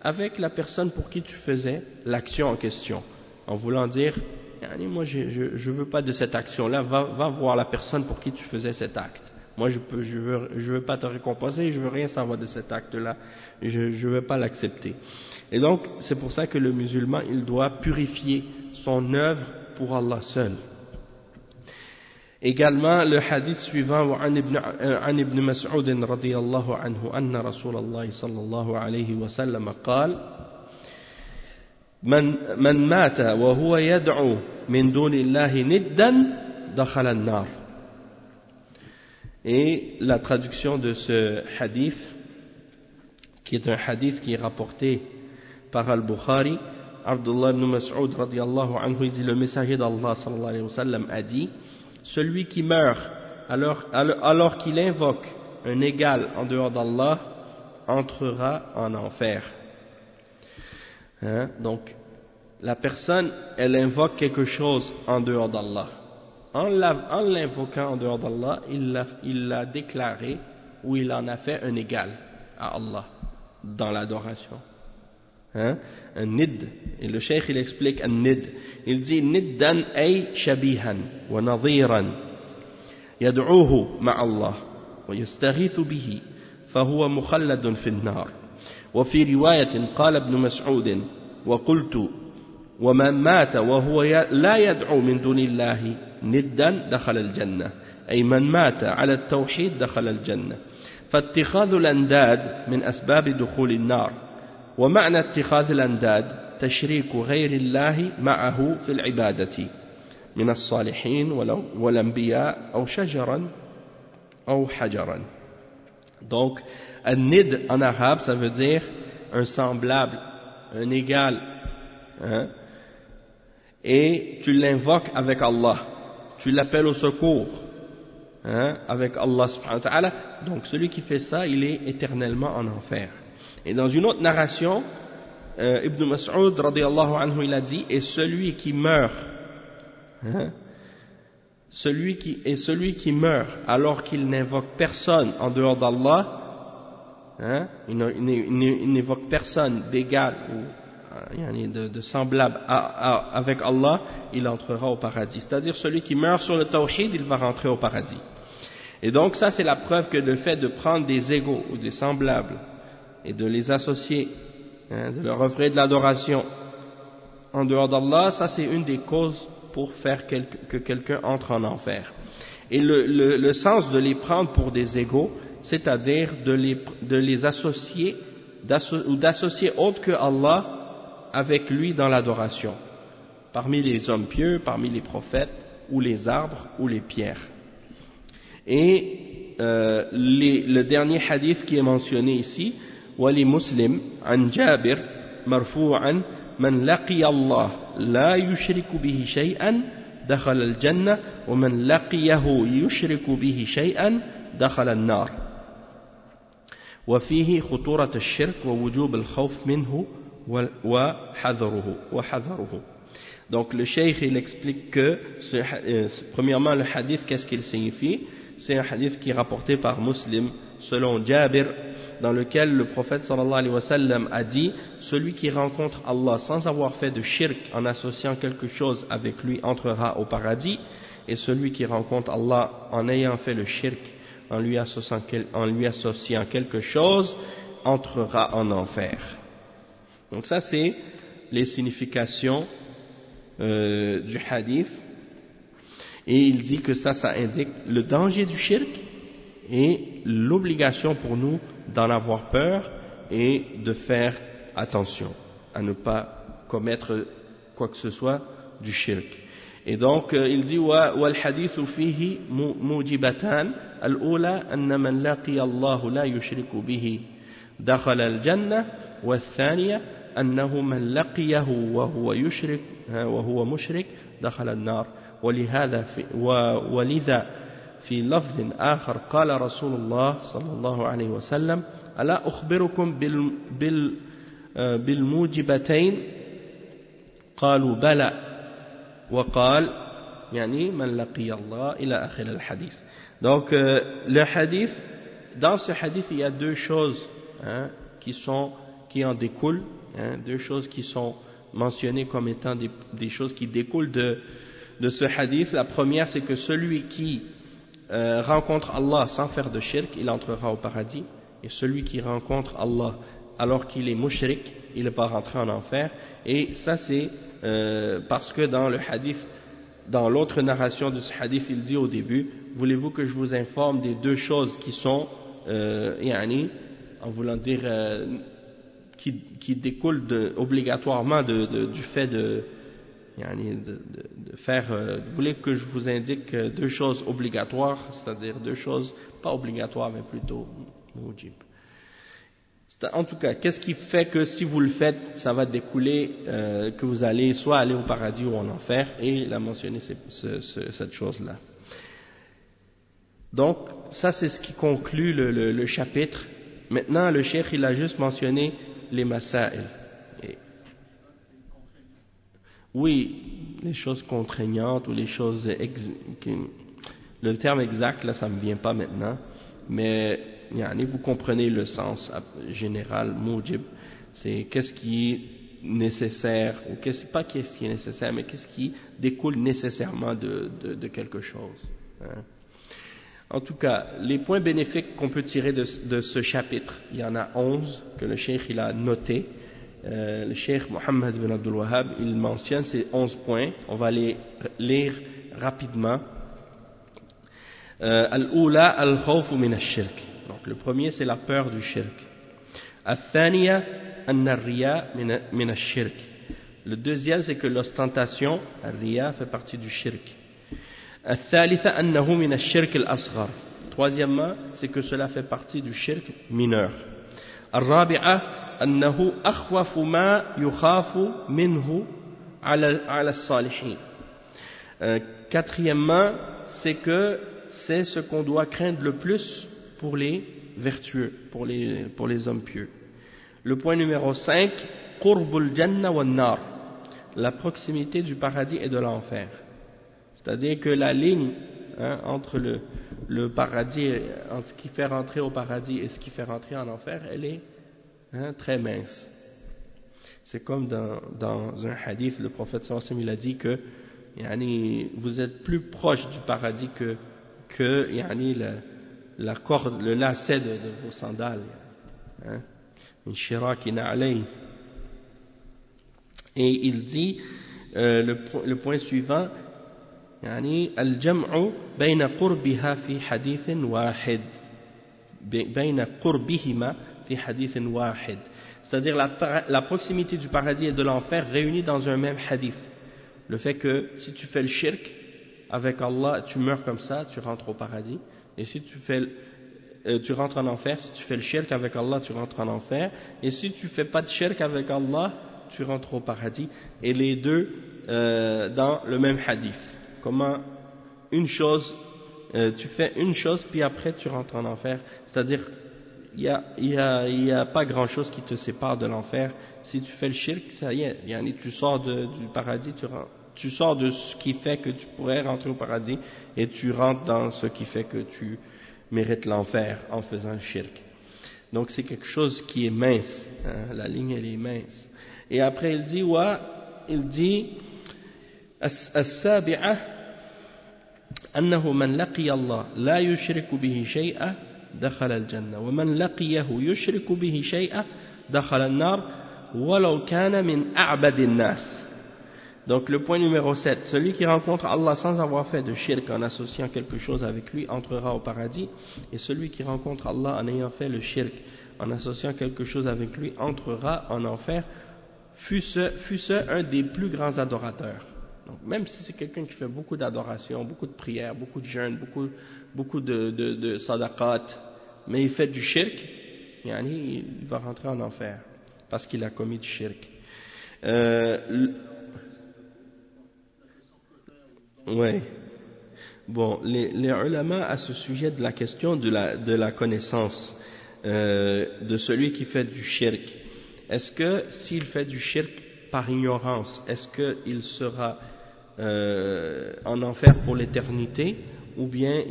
avec la personne pour qui tu faisais l'action en question, en voulant dire moi je veux pas de cette action-là, va voir la personne pour qui tu faisais cet acte. Moi je veux pas te récompenser, je veux rien savoir de cet acte-là, je veux pas l'accepter. Et donc c'est pour ça que le musulman, il doit purifier son œuvre pour Allah seul. Également le hadith suivant عن ابن مسعود رضي الله عنه أن رسول الله صلى الله عليه وسلم قال من مات وهو يدعو من دون الله ندا دخل النار. Et la traduction de ce hadith, qui est un hadith qui est rapporté par Al-Bukhari, Abdullah ibn Mas'ud radiyallahu anhu, il dit, le messager d'Allah sallallahu alayhi wa sallam a dit, celui qui meurt alors qu'il invoque un égal en dehors d'Allah entrera en enfer. Hein? Donc, la personne, elle invoque quelque chose en dehors d'Allah. En l'invoquant en dehors d'Allah, il l'a déclaré ou il en a fait un égal à Allah dans l'adoration. Hein? Un nid. Et le cheikh, il explique un nid. Il dit niddan ay shabihan wa nadhiran yad'uhu ma'a Allah wa yastaghithu bihi fahuwa mukhalladun fi an-nar. وفي رواية قال ابن مسعود وقلت ومن مات وهو لا يدعو من دون الله ندا دخل الجنة أي من مات على التوحيد دخل الجنة. فاتخاذ الأنداد من أسباب دخول النار. ومعنى اتخاذ الأنداد تشريك غير الله معه في العبادة من الصالحين والأنبياء أو شجرا أو حجرا. Donc, un nid en arabe, ça veut dire un semblable, un égal. Hein? Et tu l'invoques avec Allah. Tu l'appelles au secours. Hein? Avec Allah subhanahu wa ta'ala. Donc, celui qui fait ça, il est éternellement en enfer. Et dans une autre narration, Ibn Mas'ud radiyallahu anhu, il a dit, et celui qui meurt, hein? celui qui meurt alors qu'il n'invoque personne en dehors d'Allah, hein? il n'évoque personne d'égal ou de semblable avec Allah, il entrera au paradis. C'est-à-dire celui qui meurt sur le tawhid, il va rentrer au paradis. Et donc ça, c'est la preuve que le fait de prendre des égaux ou des semblables et de les associer, hein, de leur offrir de l'adoration en dehors d'Allah, ça c'est une des causes pour faire que quelqu'un entre en enfer. Et le sens de les prendre pour des égaux, c'est-à-dire de les associer, ou d'associer autre que Allah avec lui dans l'adoration, parmi les hommes pieux, parmi les prophètes, ou les arbres, ou les pierres. Et le dernier hadith qui est mentionné ici, Wali Muslim, an Jabir, marfu'an, من لقي الله لا يشرك به شيئا دخل الجنة ومن لقيه يشرك به شيئا دخل النار وفيه خطورة الشرك ووجوب الخوف منه وحذره. Donc le cheikh, il explique que premièrement le hadith, qu'est-ce qu'il signifie? C'est un hadith qui est rapporté par Muslim selon Jabir, dans lequel le prophète sallallahu alayhi wa sallam a dit, celui qui rencontre Allah sans avoir fait de shirk en associant quelque chose avec lui entrera au paradis, et celui qui rencontre Allah en ayant fait le shirk, en lui associant quelque chose, entrera en enfer. Donc ça c'est les significations du hadith, et il dit que ça indique le danger du shirk et l'obligation pour nous d'en avoir peur et de faire attention à ne pas commettre quoi que ce soit du shirk. Et donc il dit والحديث فيه موجبتان الأولى أن من لقي الله لا يشرك به دخل الجنة والثانية أنه من لقيه وهو مشرك دخل النار ولذا في لفظ آخر قال رسول الله صلى الله عليه وسلم ألا أخبركم بالموجبتين قالوا بلى وقال يعني من لقي الله إلى آخر الحديث. Donc le hadith, dans ce hadith il y a deux choses qui en découlent, deux choses qui sont mentionnées comme étant des choses qui découlent de ce hadith. La première, c'est que celui qui rencontre Allah sans faire de shirk, il entrera au paradis, et celui qui rencontre Allah alors qu'il est mushrik, il va rentrer en enfer. Et ça c'est parce que dans le hadith, dans l'autre narration de ce hadith, il dit au début, voulez-vous que je vous informe des deux choses qui sont en voulant dire qui découlent obligatoirement du fait de faire, vous voulez que je vous indique deux choses obligatoires, c'est-à-dire deux choses pas obligatoires mais plutôt mujib. En tout cas, qu'est-ce qui fait que si vous le faites, ça va découler que vous allez soit aller au paradis ou en enfer, et il a mentionné cette chose-là. Donc ça c'est ce qui conclut le chapitre. Maintenant le cheikh il a juste mentionné les masail. Oui, les choses contraignantes ou les choses le terme exact là ça me vient pas maintenant, mais vous comprenez le sens général. Mujib, c'est qu'est-ce qui est nécessaire, ou pas qu'est-ce qui est nécessaire, mais qu'est-ce qui découle nécessairement de quelque chose. En tout cas, les points bénéfiques qu'on peut tirer de ce chapitre, il y en a 11 que le cheikh il a noté. Le cheikh Mohammed bin Abdul Wahhab, il mentionne ces 11 points. On va les lire rapidement. Al-Oula al-Khawfu min al-Shirk. Donc le premier c'est la peur du shirk. Al-Thaniya an-Riya min al-Shirk. Le deuxième c'est que l'ostentation, al-Riya, fait partie du shirk. Al-Thalitha annahu min al-Shirk al-Asghar. Troisièmement, c'est que cela fait partie du shirk mineur. Al-Rabi'a annahu akhwafu ma yukhafu minhu ala al-salihin. Quatrièmement, c'est que c'est ce qu'on doit craindre le plus pour les vertueux, pour les hommes pieux. Le point numéro 5, qurbul janna wan nar, la proximité du paradis et de l'enfer. C'est-à-dire que la ligne entre le paradis, entre ce qui fait rentrer au paradis et ce qui fait rentrer en enfer, elle est très mince. C'est comme dans un hadith, le prophète sallallahu alayhi wa sallam, il a dit que vous êtes plus proche du paradis que la corde, le lacet de vos sandales. Et il dit, le point suivant, al-jam'u bayna qurbiha fi hadithin wahid, bayna qurbihima fi hadithin wahid. C'est-à-dire la proximité du paradis et de l'enfer réunis dans un même hadith. Le fait que si tu fais le shirk avec Allah, tu meurs comme ça, tu rentres au paradis. Et si tu rentres en enfer, si tu fais le shirk avec Allah, tu rentres en enfer. Et si tu fais pas de shirk avec Allah, tu rentres au paradis. Et les deux dans le même hadith. Comment une chose, tu fais une chose, puis après tu rentres en enfer. C'est-à-dire, il y a pas grand-chose qui te sépare de l'enfer. Si tu fais le shirk, ça y est, tu sors du paradis, tu sors de ce qui fait que tu pourrais rentrer au paradis, et tu rentres dans ce qui fait que tu mérites l'enfer en faisant le shirk. Donc c'est quelque chose qui est mince, la ligne elle est mince. Et après il dit as-sabi'ah أنه من لقي الله لا يشرك به شيئا دخل الجنة ومن لقيه يشرك به شيئا دخل النار ولو كان من أعبد الناس. Donc le point numéro 7, celui qui rencontre Allah sans avoir fait de shirk en associant quelque chose avec lui entrera au paradis, et celui qui rencontre Allah en ayant fait le shirk en associant quelque chose avec lui entrera en enfer, fût-ce un des plus grands adorateurs. Donc même si c'est quelqu'un qui fait beaucoup d'adoration, beaucoup de prières, beaucoup de jeûnes, beaucoup de sadaqat, mais il fait du shirk, il va rentrer en enfer parce qu'il a commis du shirk. Ouais. Bon, les ulama à ce sujet de la question de la connaissance de celui qui fait du shirk, est-ce que s'il fait du shirk par ignorance, est-ce qu'il sera en enfer pour l'éternité, ou bien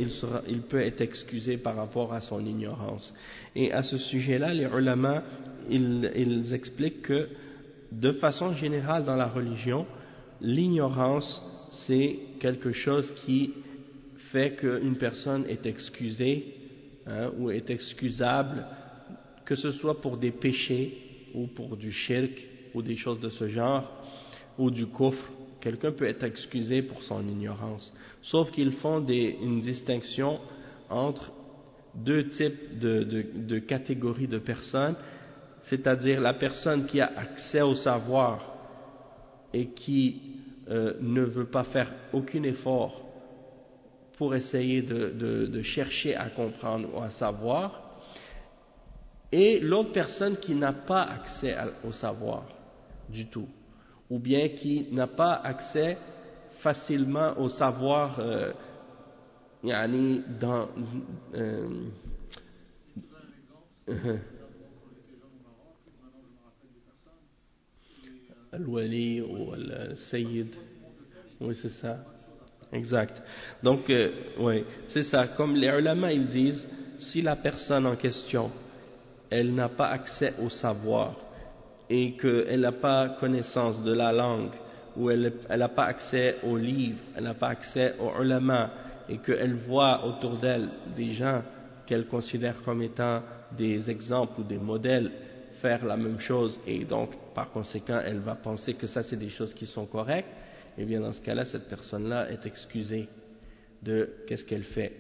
il peut être excusé par rapport à son ignorance? Et à ce sujet-là, les ulama ils expliquent que de façon générale dans la religion, l'ignorance c'est quelque chose qui fait qu'une personne est excusée ou est excusable, que ce soit pour des péchés ou pour du shirk ou des choses de ce genre, ou du kufr. Quelqu'un peut être excusé pour son ignorance, sauf qu'ils font une distinction entre deux types de catégories de personnes, c'est-à-dire la personne qui a accès au savoir et qui ne veut pas faire aucun effort pour essayer de chercher à comprendre ou à savoir, et l'autre personne qui n'a pas accès au savoir du tout, ou bien qui n'a pas accès facilement au savoir dans Al-Wali ou Al-Sayyid. Oui, c'est ça. Exact. Donc, oui, c'est ça. Comme les ulama, ils disent, si la personne en question, elle n'a pas accès au savoir et qu'elle n'a pas connaissance de la langue, ou elle n'a pas accès aux livres, elle n'a pas accès aux ulama, et qu'elle voit autour d'elle des gens qu'elle considère comme étant des exemples ou des modèles faire la même chose, et donc par conséquent elle va penser que ça c'est des choses qui sont correctes, et bien dans ce cas-là cette personne-là est excusée de qu'est-ce qu'elle fait.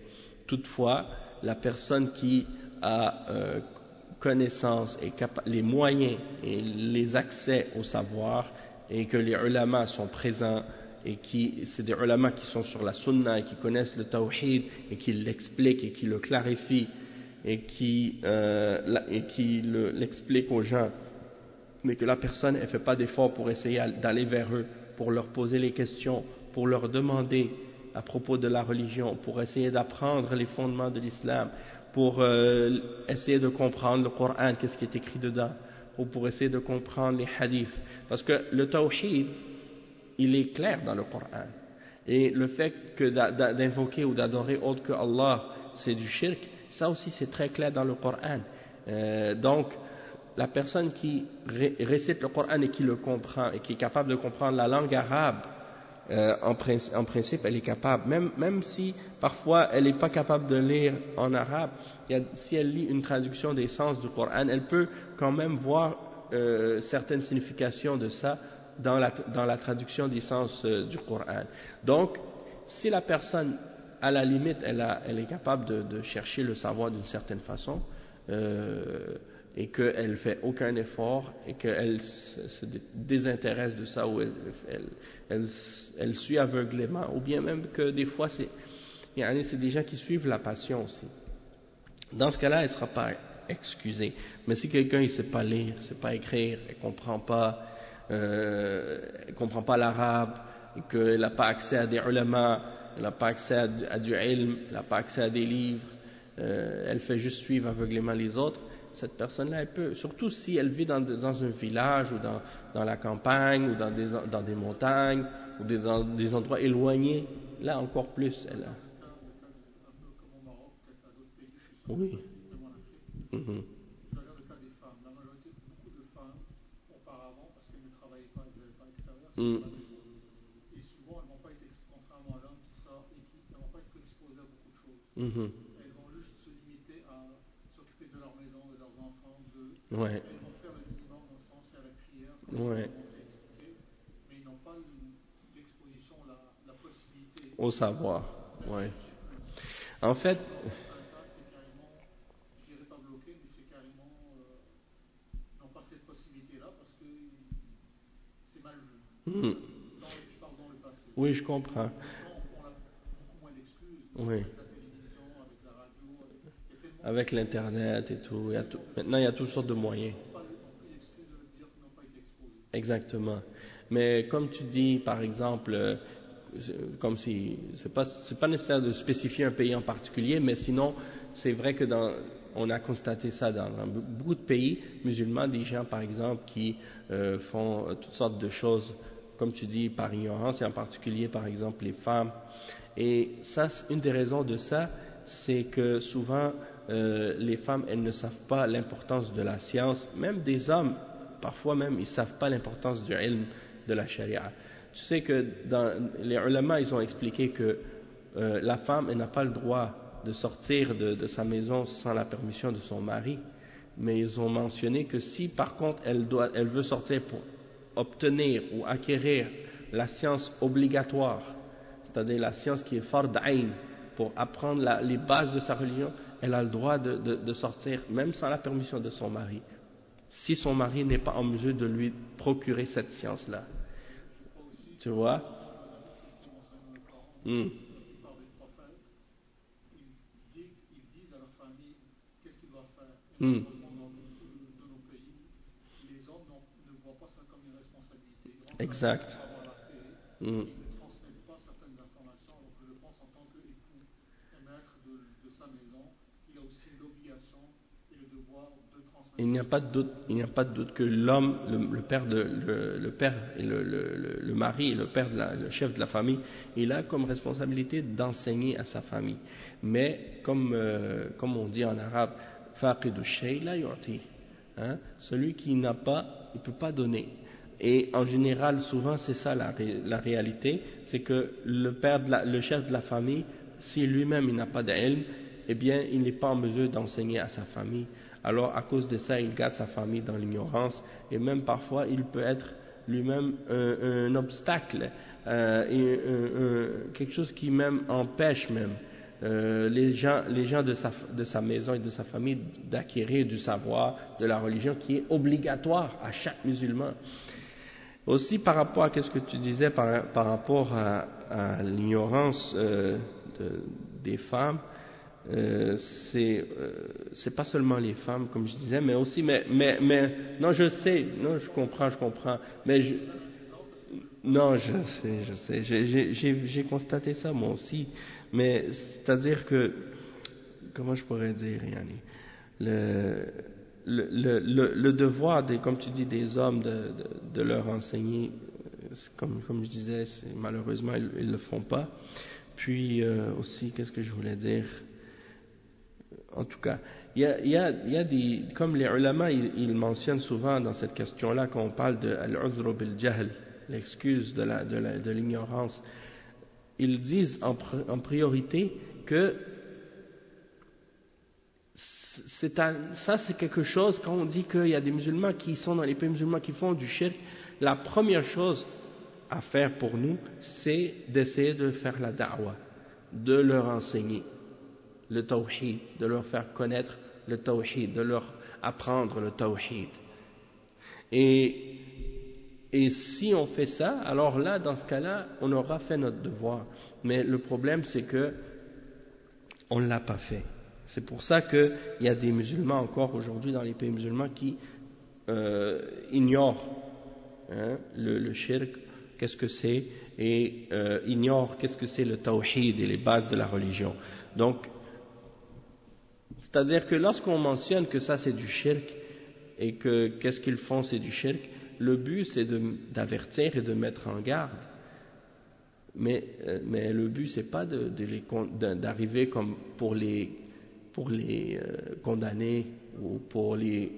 Toutefois, la personne qui a connaissance et les moyens et les accès au savoir, et que les ulama sont présents, et c'est des ulama qui sont sur la sunna et qui connaissent le tawhid et qui l'expliquent et qui le clarifient et qui l'expliquent aux gens, mais que la personne ne fait pas d'effort pour essayer d'aller vers eux, pour leur poser les questions, pour leur demander à propos de la religion, pour essayer d'apprendre les fondements de l'islam, pour essayer de comprendre le Coran, qu'est-ce qui est écrit dedans, ou pour essayer de comprendre les hadiths. Parce que le tawhid, il est clair dans le Coran. Et le fait que d'invoquer ou d'adorer autre que Allah, c'est du shirk, ça aussi c'est très clair dans le Coran. Donc, la personne qui récite le Coran et qui le comprend, et qui est capable de comprendre la langue arabe, en principe, elle est capable, même si parfois elle n'est pas capable de lire en arabe, si elle lit une traduction des sens du Coran, elle peut quand même voir certaines significations de ça dans la traduction des sens du Coran. Donc, si la personne, à la limite, elle est capable de chercher le savoir d'une certaine façon, et qu'elle ne fait aucun effort, et qu'elle se désintéresse de ça, ou elle suit aveuglément, ou bien même que des fois c'est des gens qui suivent la passion aussi. Dans ce cas-là, elle ne sera pas excusée. Mais si quelqu'un ne sait pas lire, ne sait pas écrire, elle ne comprend pas l'arabe, et qu'elle n'a pas accès à des ulama, elle n'a pas accès à du ilm, elle n'a pas accès à des livres, elle fait juste suivre aveuglément les autres, cette personne-là, elle peut, surtout si elle vit dans un village ou dans la campagne ou dans des montagnes ou dans des endroits éloignés, là encore plus, elle a. Oui. Mm-hmm. Mm. Mhm. Elles vont juste se limiter à s'occuper de leur maison, de leurs enfants, Ouais, elles vont faire le minimum dans le sens faire la prière, comme ouais, on montré expliqué, mais ils n'ont pas l'exposition, la possibilité au savoir. d'aller Ouais. chercher plus. En fait, Dans certains cas, c'est carrément, je dirais pas bloqué, mais c'est carrément, n'ont pas cette possibilité-là parce que c'est mal vu. hmm, Je parle dans le passé. oui, je comprends. Maintenant, on a beaucoup moins d'excuses. Oui. Avec la télévision, avec la radio, il y a tellement Avec l'internet et tout, maintenant il y a toutes sortes de moyens. n'ont plus d'excuses de dire qu'ils n'ont pas été exposés. Exactement. Mais comme tu dis, par exemple, comme si c'est pas nécessaire de spécifier un pays en particulier, mais sinon, c'est vrai que on a constaté ça dans beaucoup de pays musulmans, des gens par exemple qui font toutes sortes de choses, comme tu dis, par ignorance, et en particulier par exemple les femmes. Et ça, une des raisons de ça, c'est que souvent les femmes, elles ne savent pas l'importance de la science, même des hommes, parfois même, ils ne savent pas l'importance du ilm de la charia. Tu sais que les ulama, ils ont expliqué que la femme, elle n'a pas le droit de sortir de sa maison sans la permission de son mari, mais ils ont mentionné que si par contre elle veut sortir pour obtenir ou acquérir la science obligatoire, c'est-à-dire la science qui est fard ayn, pour apprendre les bases de sa religion, elle a le droit de sortir même sans la permission de son mari, si son mari n'est pas en mesure de lui procurer cette science-là. Tu vois? Hmm. La plupart des prophètes, ils disent à leur famille qu'est-ce qu'ils doivent faire. Et malheureusement, dans beaucoup de nos pays, les hommes ne voient pas ça comme une responsabilité. Ils rentrent Exact. à avoir la paix, Hmm. ils ne transmettent pas certaines informations. Donc je pense en tant qu'époux et maître de sa maison, il a aussi l'obligation et le devoir de transmettre. Il n'y a pas de doute que l'homme, le père et le mari, le chef de la famille, il a comme responsabilité d'enseigner à sa famille. Mais comme on dit en arabe, faqidu shay la yu'ti, hein, celui qui n'a pas, il peut pas donner. Et en général, souvent c'est ça la réalité, c'est que le chef de la famille, si lui-même il n'a pas d'ilm, eh bien il n'est pas en mesure d'enseigner à sa famille. Alors à cause de ça, il garde sa famille dans l'ignorance, et même parfois il peut être lui-même un obstacle, quelque chose qui même empêche même les gens de sa maison et de sa famille d'acquérir du savoir de la religion qui est obligatoire à chaque musulman. Aussi par rapport à ce que tu disais par rapport à l'ignorance des femmes, c'est pas seulement les femmes comme je disais, mais aussi mais non, je sais, non, je comprends, mais non, je sais, j'ai constaté ça moi aussi, mais c'est-à-dire que comment je pourrais dire, Yanni, le devoir comme tu dis des hommes de leur enseigner, comme je disais, malheureusement ils le font pas. Puis aussi, qu'est-ce que je voulais dire? En tout cas, il y a des, comme les ulama, ils mentionnent souvent dans cette question-là, quand on parle de al-uzru bil-jahl, l'excuse de l'ignorance, ils disent en priorité que ça c'est quelque chose, quand on dit qu'il y a des musulmans qui sont dans les pays musulmans qui font du shirk, la première chose à faire pour nous, c'est d'essayer de faire la da'wah, de leur enseigner le tawhid, de leur faire connaître le tawhid, de leur apprendre le tawhid. Et si on fait ça, alors là, dans ce cas-là, on aura fait notre devoir. Mais le problème, c'est que on ne l'a pas fait. C'est pour ça qu'il y a des musulmans encore aujourd'hui dans les pays musulmans qui ignorent le shirk, qu'est-ce que c'est, et ignorent qu'est-ce que c'est le tawhid et les bases de la religion. Donc, c'est-à-dire que lorsqu'on mentionne que ça c'est du shirk et que qu'est-ce qu'ils font c'est du shirk, le but c'est d'avertir et de mettre en garde. Mais le but c'est pas d'arriver comme pour les condamner ou pour les...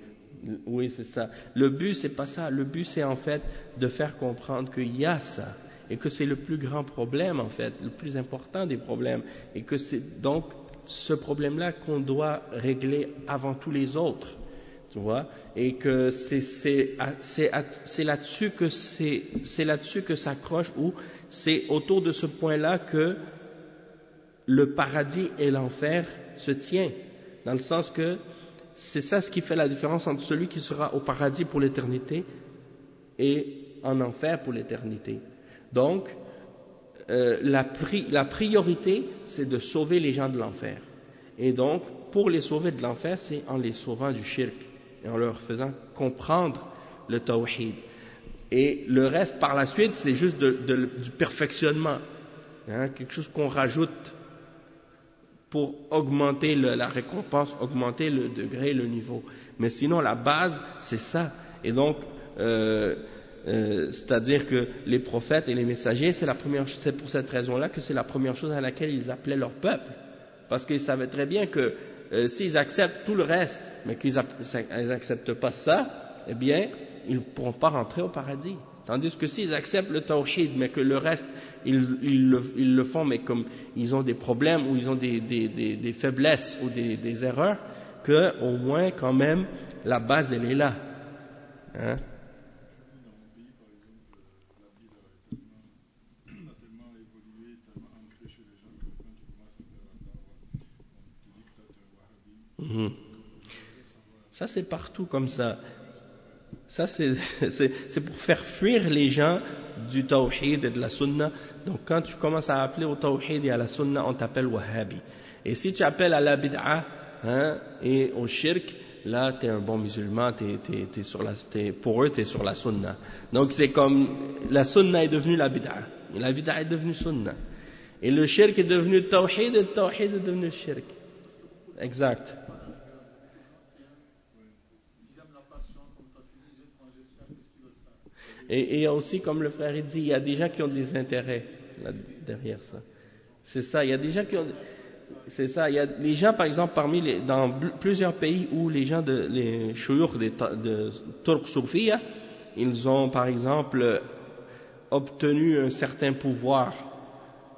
Oui, c'est ça. Le but c'est pas ça. Le but c'est en fait de faire comprendre qu'il y a ça et que c'est le plus grand problème en fait, le plus important des problèmes, et que c'est donc ce problème-là qu'on doit régler avant tous les autres, tu vois, et que c'est là-dessus que s'accroche, ou c'est autour de ce point-là que le paradis et l'enfer se tient, dans le sens que c'est ça ce qui fait la différence entre celui qui sera au paradis pour l'éternité et en enfer pour l'éternité. Donc, la priorité, c'est de sauver les gens de l'enfer. Et donc, pour les sauver de l'enfer, c'est en les sauvant du shirk et en leur faisant comprendre le tawhid. Et le reste, par la suite, c'est juste du perfectionnement, hein, quelque chose qu'on rajoute pour augmenter la récompense, augmenter le degré, le niveau. Mais sinon, la base, c'est ça. Et donc, c'est-à-dire que les prophètes et les messagers, c'est pour cette raison-là que c'est la première chose à laquelle ils appelaient leur peuple. Parce qu'ils savaient très bien que s'ils acceptent tout le reste, mais qu'ils n'acceptent pas ça, eh bien, ils ne pourront pas rentrer au paradis. Tandis que s'ils acceptent le tawhid, mais que le reste, ils le font, mais comme ils ont des problèmes ou ils ont des faiblesses ou des erreurs, que au moins, quand même, la base, elle est là. Hein? Ça, c'est partout comme ça. Ça, c'est pour faire fuir les gens du tawhid et de la sunna. Donc, quand tu commences à appeler au tawhid et à la sunna, on t'appelle wahhabi. Et si tu appelles à la bid'a, hein, et au shirk, là, t'es un bon musulman, pour eux, t'es sur la sunna. Donc, c'est comme, la sunna est devenue la bid'a. Et la bid'a est devenue sunna. Et le shirk est devenu tawhid, et le tawhid est devenu shirk. Exact. Et il y a aussi, comme le frère dit, il y a des gens qui ont des intérêts là, derrière ça. C'est ça, il y a des gens qui ont... C'est ça, il y a les gens, par exemple, dans plusieurs pays où les gens les chouyours de Turk Soufia, ils ont, par exemple, obtenu un certain pouvoir.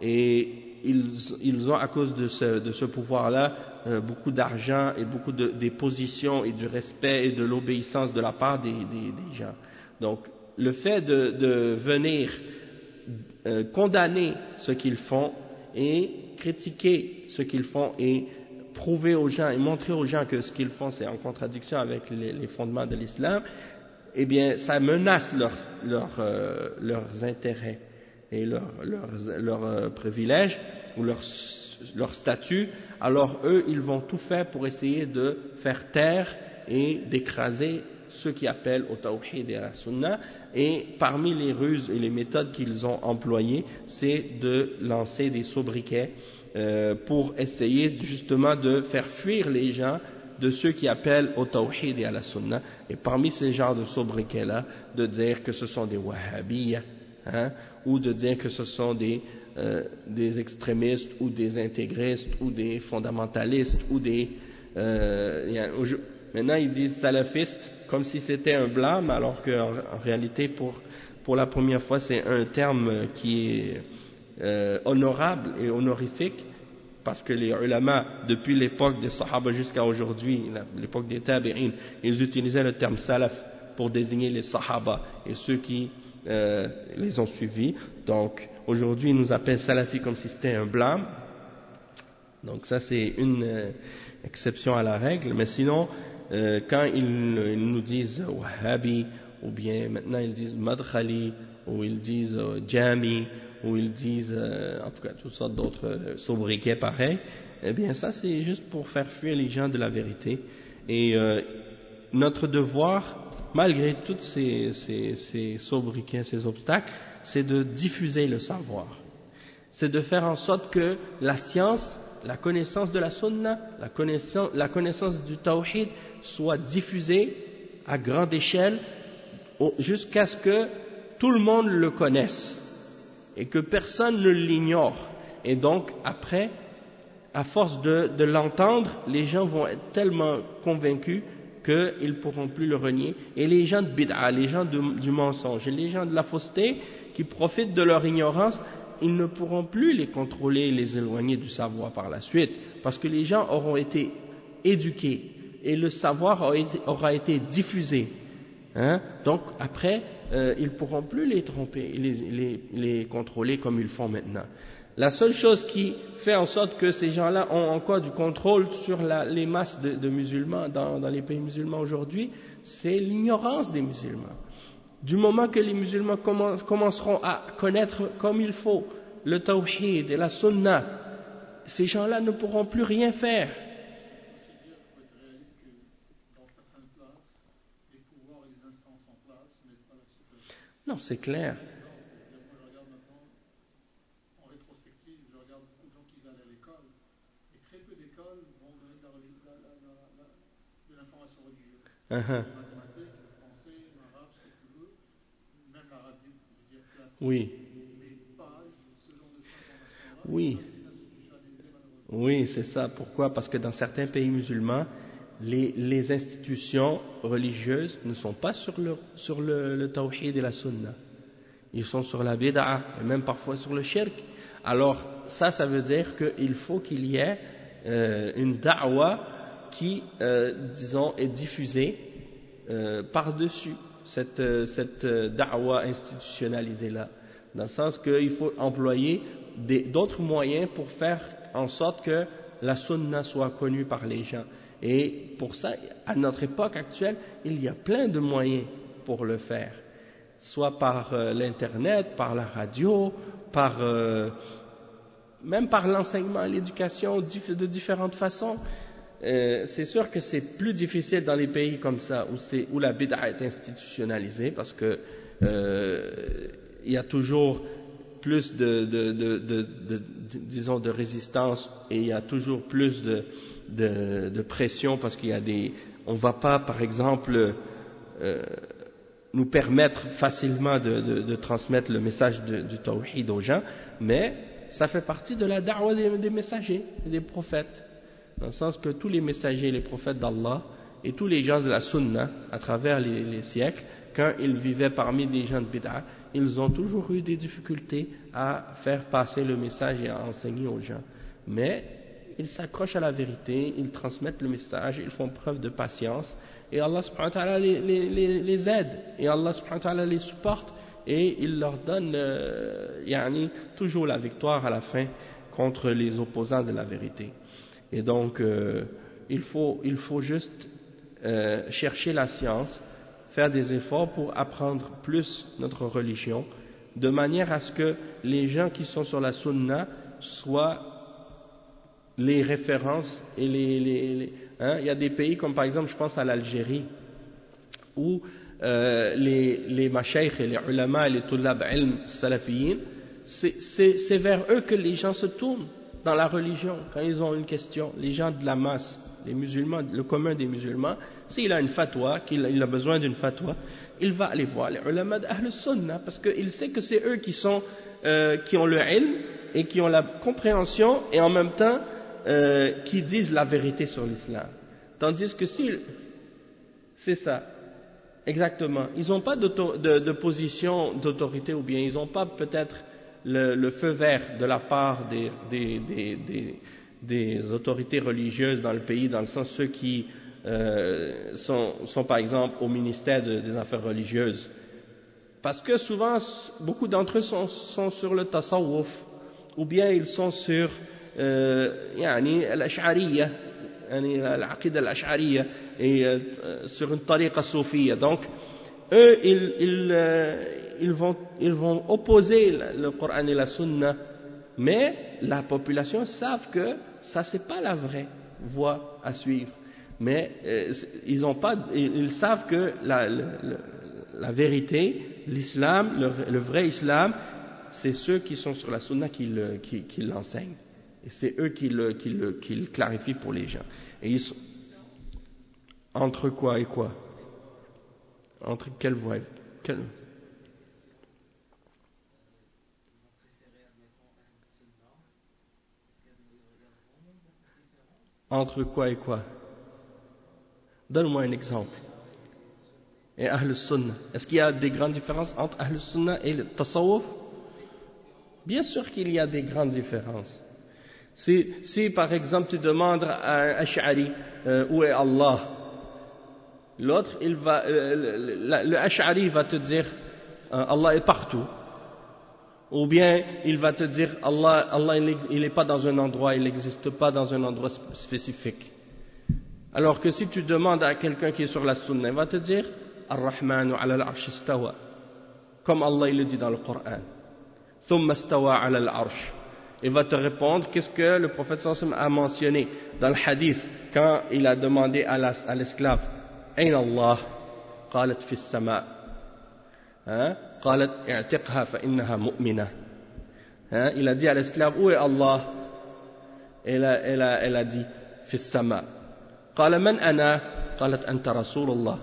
Et ils ont, à cause de ce pouvoir-là, beaucoup d'argent et beaucoup des positions et du respect et de l'obéissance de la part des gens. Donc, le fait de venir condamner ce qu'ils font et critiquer ce qu'ils font et prouver aux gens et montrer aux gens que ce qu'ils font c'est en contradiction avec les fondements de l'islam, eh bien ça menace leurs intérêts et leurs privilèges ou leur statut. Alors eux, ils vont tout faire pour essayer de faire taire et d'écraser ceux qui appellent au tawhid et à la sunna, et parmi les ruses et les méthodes qu'ils ont employées, c'est de lancer des sobriquets pour essayer justement de faire fuir les gens de ceux qui appellent au tawhid et à la sunna. Et parmi ces genres de sobriquets-là, de dire que ce sont des wahhabiyya, hein, ou de dire que ce sont des extrémistes ou des intégristes ou des fondamentalistes ou maintenant ils disent salafistes comme si c'était un blâme, alors qu'en réalité pour la première fois c'est un terme qui est honorable et honorifique, parce que les ulama depuis l'époque des sahaba jusqu'à aujourd'hui, l'époque des tabi'in, ils utilisaient le terme salaf pour désigner les sahaba et ceux qui les ont suivis. Donc aujourd'hui ils nous appellent salafis comme si c'était un blâme. Donc ça c'est une exception à la règle, mais sinon quand ils nous disent wahhabi, ou bien maintenant ils disent madkhali, ou ils disent jami, ou ils disent en tout cas toutes sortes d'autres sobriquets pareils, eh bien ça c'est juste pour faire fuir les gens de la vérité. Et notre devoir, malgré tous ces sobriquets, ces obstacles, c'est de diffuser le savoir, c'est de faire en sorte que la science, la connaissance de la sunna, la connaissance du tawhid soit diffusée à grande échelle jusqu'à ce que tout le monde le connaisse et que personne ne l'ignore. Et donc après, à force de l'entendre, les gens vont être tellement convaincus qu'ils ne pourront plus le renier. Et les gens de bid'a, les gens du mensonge et les gens de la fausseté qui profitent de leur ignorance, ils ne pourront plus les contrôler et les éloigner du savoir par la suite. parce que les gens auront été éduqués et le savoir aura été diffusé. Hein? Donc après, ils ne pourront plus les tromper, les contrôler comme ils font maintenant. La seule chose qui fait en sorte que ces gens-là ont encore du contrôle sur les masses de musulmans dans les pays musulmans aujourd'hui, c'est l'ignorance des musulmans. Du moment que les musulmans commenceront à connaître comme il faut le tawhid et la sunna, ces gens-là ne pourront plus rien faire. Non, c'est clair. Oui. Oui. Oui, c'est ça. Pourquoi? Parce que dans certains pays musulmans, les institutions religieuses ne sont pas sur le tawhid et la sunna. Ils sont sur la bid'a et même parfois sur le shirk. Alors ça veut dire qu'il faut qu'il y ait une da'wa qui, disons, est diffusée par-dessus cette da'wa institutionnalisée-là. Dans le sens qu'il faut employer d'autres moyens pour faire en sorte que la sunna soit connue par les gens. Et pour ça, à notre époque actuelle, il y a plein de moyens pour le faire. Soit par l'internet, par la radio, même par l'enseignement et l'éducation de différentes façons. C'est sûr que c'est plus difficile dans les pays comme ça où la bid'a est institutionnalisée parce que il y a toujours plus disons de résistance et il y a toujours plus de pression parce qu'il y a on va pas par exemple nous permettre facilement de transmettre le message du tawhid aux gens, mais ça fait partie de la da'wa des messagers et des prophètes, dans le sens que tous les messagers, les prophètes d'Allah et tous les gens de la sunna à travers les siècles, quand ils vivaient parmi des gens de bid'a, ils ont toujours eu des difficultés à faire passer le message et à enseigner aux gens, mais ils s'accrochent à la vérité, ils transmettent le message, ils font preuve de patience et Allah subhanahu wa ta'ala les aide et Allah subhanahu wa ta'ala les supporte et il leur donne toujours la victoire à la fin contre les opposants de la vérité. Et donc il faut juste chercher la science, faire des efforts pour apprendre plus notre religion, de manière à ce que les gens qui sont sur la sunna soient les références et il y a des pays comme par exemple, je pense à l'Algérie, où les mashaykh et les ulama et les tullab ilm salafiyin, c'est vers eux que les gens se tournent dans la religion quand ils ont une question. Les gens de la masse, les musulmans, le commun des musulmans, s'il a une fatwa, qu'il a besoin d'une fatwa, il va aller voir les ulama d'Ahl Sunnah parce qu'il sait que c'est eux qui ont le ilm et qui ont la compréhension et en même temps qui disent la vérité sur l'islam. Tandis que c'est ça, exactement, ils n'ont pas de position d'autorité ou bien ils n'ont pas peut-être le feu vert de la part des autorités religieuses dans le pays, dans le sens ceux qui sont par exemple au ministère des Affaires religieuses. Parce que souvent, beaucoup d'entre eux sont sur le tasawwuf, ou bien ils sont sur l'ash'ariyya, l'aqida al-ash'ariyya, et sur une tariqa soufiyya. Donc, eux, ils vont opposer le Coran et la Sunna, mais la population savent que ça c'est pas la vraie voie à suivre. Mais ils savent que la vérité, l'islam, le vrai islam, c'est ceux qui sont sur la sunna qui l'enseignent. Et c'est eux qui le clarifient pour les gens. Et ils sont entre quoi et quoi? Entre quelle voie? Entre quoi et quoi? Donne-moi un exemple. Et Ahl Sunnah. Est-ce qu'il y a des grandes différences entre Ahl Sunnah et le Tasawwuf? Bien sûr qu'il y a des grandes différences. Si par exemple tu demandes à un Ash'ari où est Allah, l'autre, le Ash'ari va te dire Allah est partout. Ou bien il va te dire Allah il n'est pas dans un endroit, il n'existe pas dans un endroit spécifique. Alors que si tu demandes à quelqu'un qui est sur la sunna, il va te dire Ar-Rahmanu ala al-arsh istawa, comme Allah il le dit dans le Coran. Thumma istawa ala al-arsh. Il va te répondre qu'est-ce que le prophète sallallahu alayhi wa sallam a mentionné dans le hadith quand il a demandé à l'esclave Aina Allah? Qalat fi as-sama'. قالت اعتقها فإنها مؤمنة. Il a dit à l'esclave où est Allah? Elle a dit في السماء. قال من أنا؟ قالت أنت رسول الله.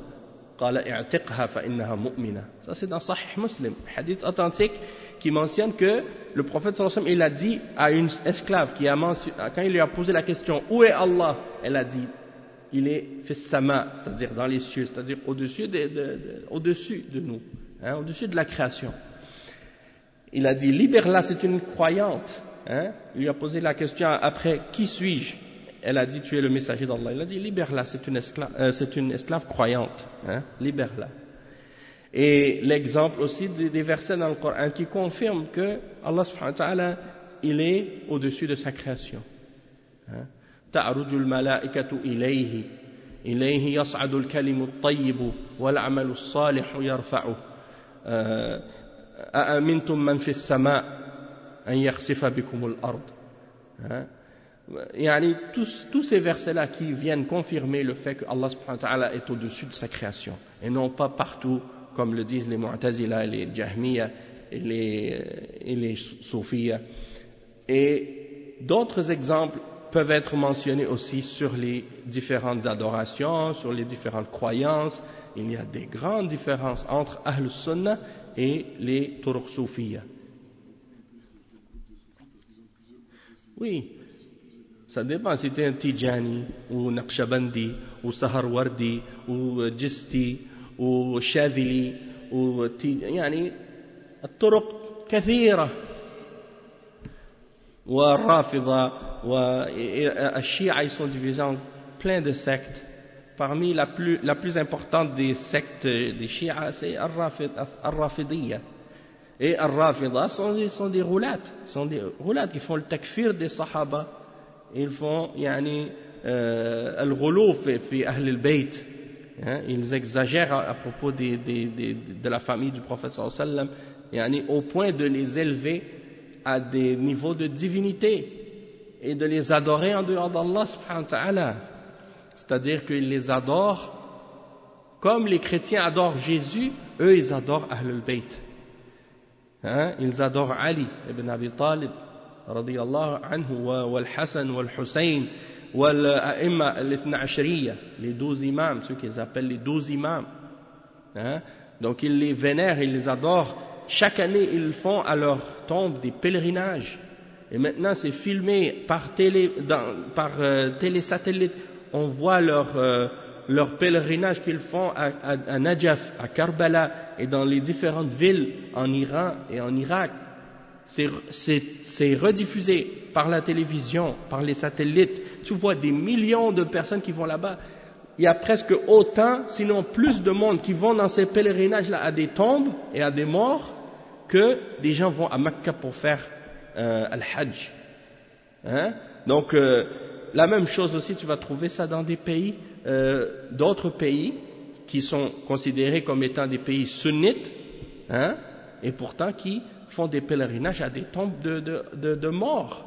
قال اعتقها فإنها مؤمنة. Ça c'est dans Sahih Muslim, hadith authentique qui mentionne que le prophète sallallahu alayhi wa sallam il a dit à une esclave quand il lui a posé la question où est Allah, elle a dit il est في السماء, c'est-à-dire dans les cieux, c'est-à-dire au-dessus de nous. Au-dessus de la création. Il a dit libère-la, c'est une croyante. Il lui a posé la question après qui suis-je? Elle a dit tu es le messager d'Allah. Il a dit libère-la, c'est une esclave croyante. Libère-la. Et l'exemple aussi des versets dans le Coran qui confirment que Allah subhanahu wa ta'ala il est au-dessus de sa création. Ta'arujul malaikatu ilayhi yas'adul kalimu at-tayyibu wal 'amalu as-salihu yarfa'uhu. أأمنتم من في السماء أن يخسف بكم الأرض. يعني tous ces versets-là qui viennent confirmer le fait que Allah subhanahu wa ta'ala est au-dessus de sa création et non pas partout comme le disent les Mu'tazila, les Jahmiya et les Soufiyya. Et d'autres exemples peuvent être mentionnés aussi sur les différentes adorations, sur les différentes croyances. Il y a des grandes différences entre Ahl Sunnah et les Turuq Soufiyya. Oui, ça dépend si tu es un Tijani, ou Naqshbandi, ou Saharwardi, ou Jisti, ou Shadhili, ou يعني الطرق كثيرة. والرافضة والشيعة ils sont divisés en plein de sectes. Parmi la plus importante des sectes des chiites, c'est Ar-Rafidiyya. Et Ar-Rafida sont des roulates. Sont des roulates qui font le takfir des Sahaba. Ils font al-ghulou fi Ahl al-Bayt. Ils exagèrent à propos de la famille du prophète sallallahu alayhi wa sallam, au point de les élever à des niveaux de divinité et de les adorer en dehors d'Allah subhanahu wa ta'ala. C'est-à-dire qu'ils les adorent comme les chrétiens adorent Jésus, eux ils adorent Ahlul Bayt. Ils adorent Ali ibn Abi Talib radiyallahu anhu wal Hassan wal Hussein wal A'imma al-Ithna Ashriya, les 12 imams, ceux qu'ils appellent les 12 imams. Donc ils les vénèrent, ils les adorent. Chaque année ils font à leur tombe des pèlerinages. Et maintenant c'est filmé par télésatellite. On voit leur pèlerinage qu'ils font à Najaf, à Karbala et dans les différentes villes en Iran et en Irak. C'est rediffusé par la télévision, par les satellites. Tu vois des millions de personnes qui vont là-bas. Il y a presque autant, sinon plus de monde qui vont dans ces pèlerinages-là à des tombes et à des morts que des gens vont à Mecca pour faire Al-Hajj. Donc, la même chose aussi, tu vas trouver ça dans des pays, d'autres pays qui sont considérés comme étant des pays sunnites, et pourtant qui font des pèlerinages à des tombes de morts,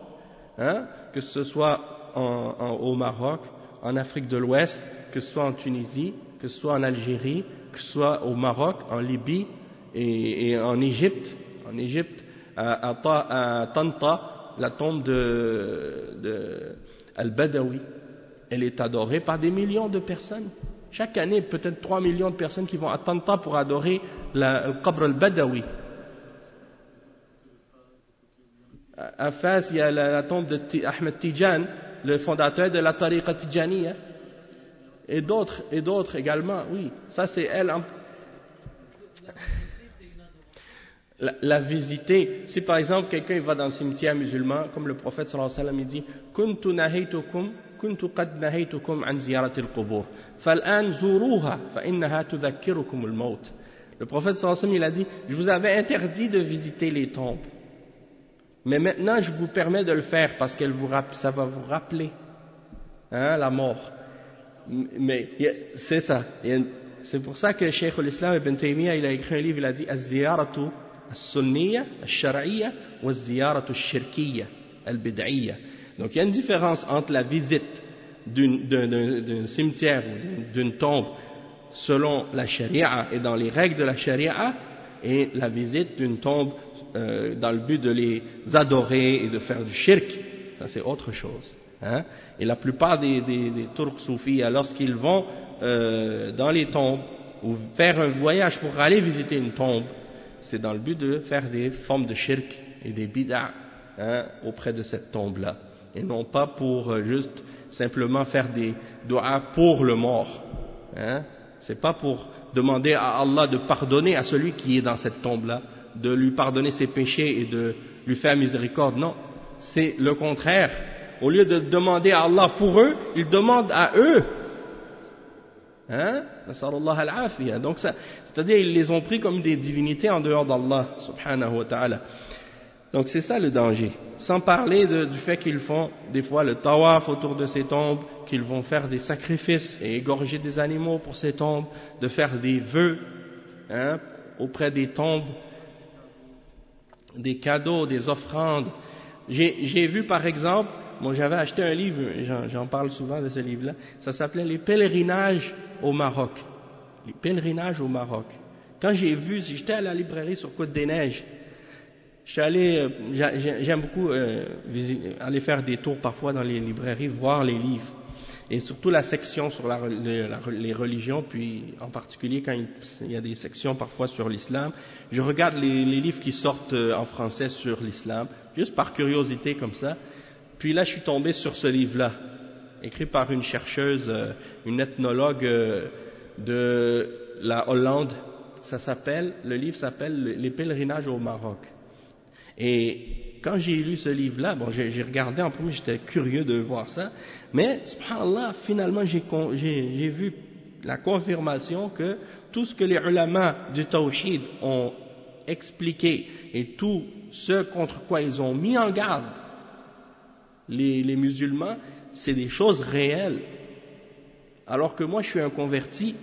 que ce soit au Maroc, en Afrique de l'Ouest, que ce soit en Tunisie, que ce soit en Algérie, que ce soit au Maroc, en Libye et en Égypte. En Égypte, à Tanta, la tombe de Al-Badawi, elle est adorée par des millions de personnes. Chaque année, peut-être 3 millions de personnes qui vont à Tanta pour adorer le Qabr al-Badawi. À Fès, il y a la tombe de Ahmed Tijan, le fondateur de la Tariqa Tijaniya, et d'autres également, oui. Ça, c'est elle. la visiter. Si par exemple quelqu'un va dans le cimetière musulman, comme le prophète sallallahu alayhi wa sallam il dit كنت قد نهيتكم عن زيارة القبور فالآن زوروها فإنها تذكركم الموت. Le prophète sallallahu alayhi wa sallam il a dit, je vous avais interdit de visiter les tombes, mais maintenant je vous permets de le faire parce que ça va vous rappeler la mort. Mais c'est ça. C'est pour ça que Cheikh al-Islam Ibn Taymiyyah il a écrit un livre, il a dit az-ziyaratu as-sunniyya al-shar'iyya wa az-ziyaratu al-shirkiyya al-bid'iyya. Donc il y a une différence entre la visite d'un cimetière ou d'une tombe selon la charia et dans les règles de la charia et la visite d'une tombe dans le but de les adorer et de faire du shirk. Ça c'est autre chose. Et la plupart des Turcs soufis, lorsqu'ils vont dans les tombes ou faire un voyage pour aller visiter une tombe, c'est dans le but de faire des formes de shirk et des bid'a auprès de cette tombe-là. Et non pas pour juste simplement faire des doigts pour le mort. C'est pas pour demander à Allah de pardonner à celui qui est dans cette tombe-là, de lui pardonner ses péchés et de lui faire miséricorde. Non, c'est le contraire. Au lieu de demander à Allah pour eux, ils demandent à eux. Nasallallahu al-afiyah. Donc c'est-à-dire ils les ont pris comme des divinités en dehors d'Allah subhanahu wa ta'ala. Donc c'est ça le danger. Sans parler du fait qu'ils font des fois le tawaf autour de ces tombes, qu'ils vont faire des sacrifices et égorger des animaux pour ces tombes, de faire des vœux auprès des tombes, des cadeaux, des offrandes. J'ai vu par exemple, j'avais acheté un livre, j'en parle souvent de ce livre-là, ça s'appelait Les pèlerinages au Maroc. Les pèlerinages au Maroc. Quand j'étais à la librairie sur Côte des Neiges, j'aime beaucoup aller faire des tours parfois dans les librairies, voir les livres. Et surtout la section sur les religions, puis en particulier quand il y a des sections parfois sur l'islam. Je regarde les livres qui sortent en français sur l'islam, juste par curiosité comme ça. Puis là, je suis tombé sur ce livre-là, écrit par une chercheuse, une ethnologue de la Hollande. Le livre s'appelle Les pèlerinages au Maroc. Et quand j'ai lu ce livre-là, j'ai regardé en premier, j'étais curieux de voir ça, mais subhanallah, finalement j'ai vu la confirmation que tout ce que les ulama du tawhid ont expliqué et tout ce contre quoi ils ont mis en garde les musulmans, c'est des choses réelles. Alors que moi je suis un converti,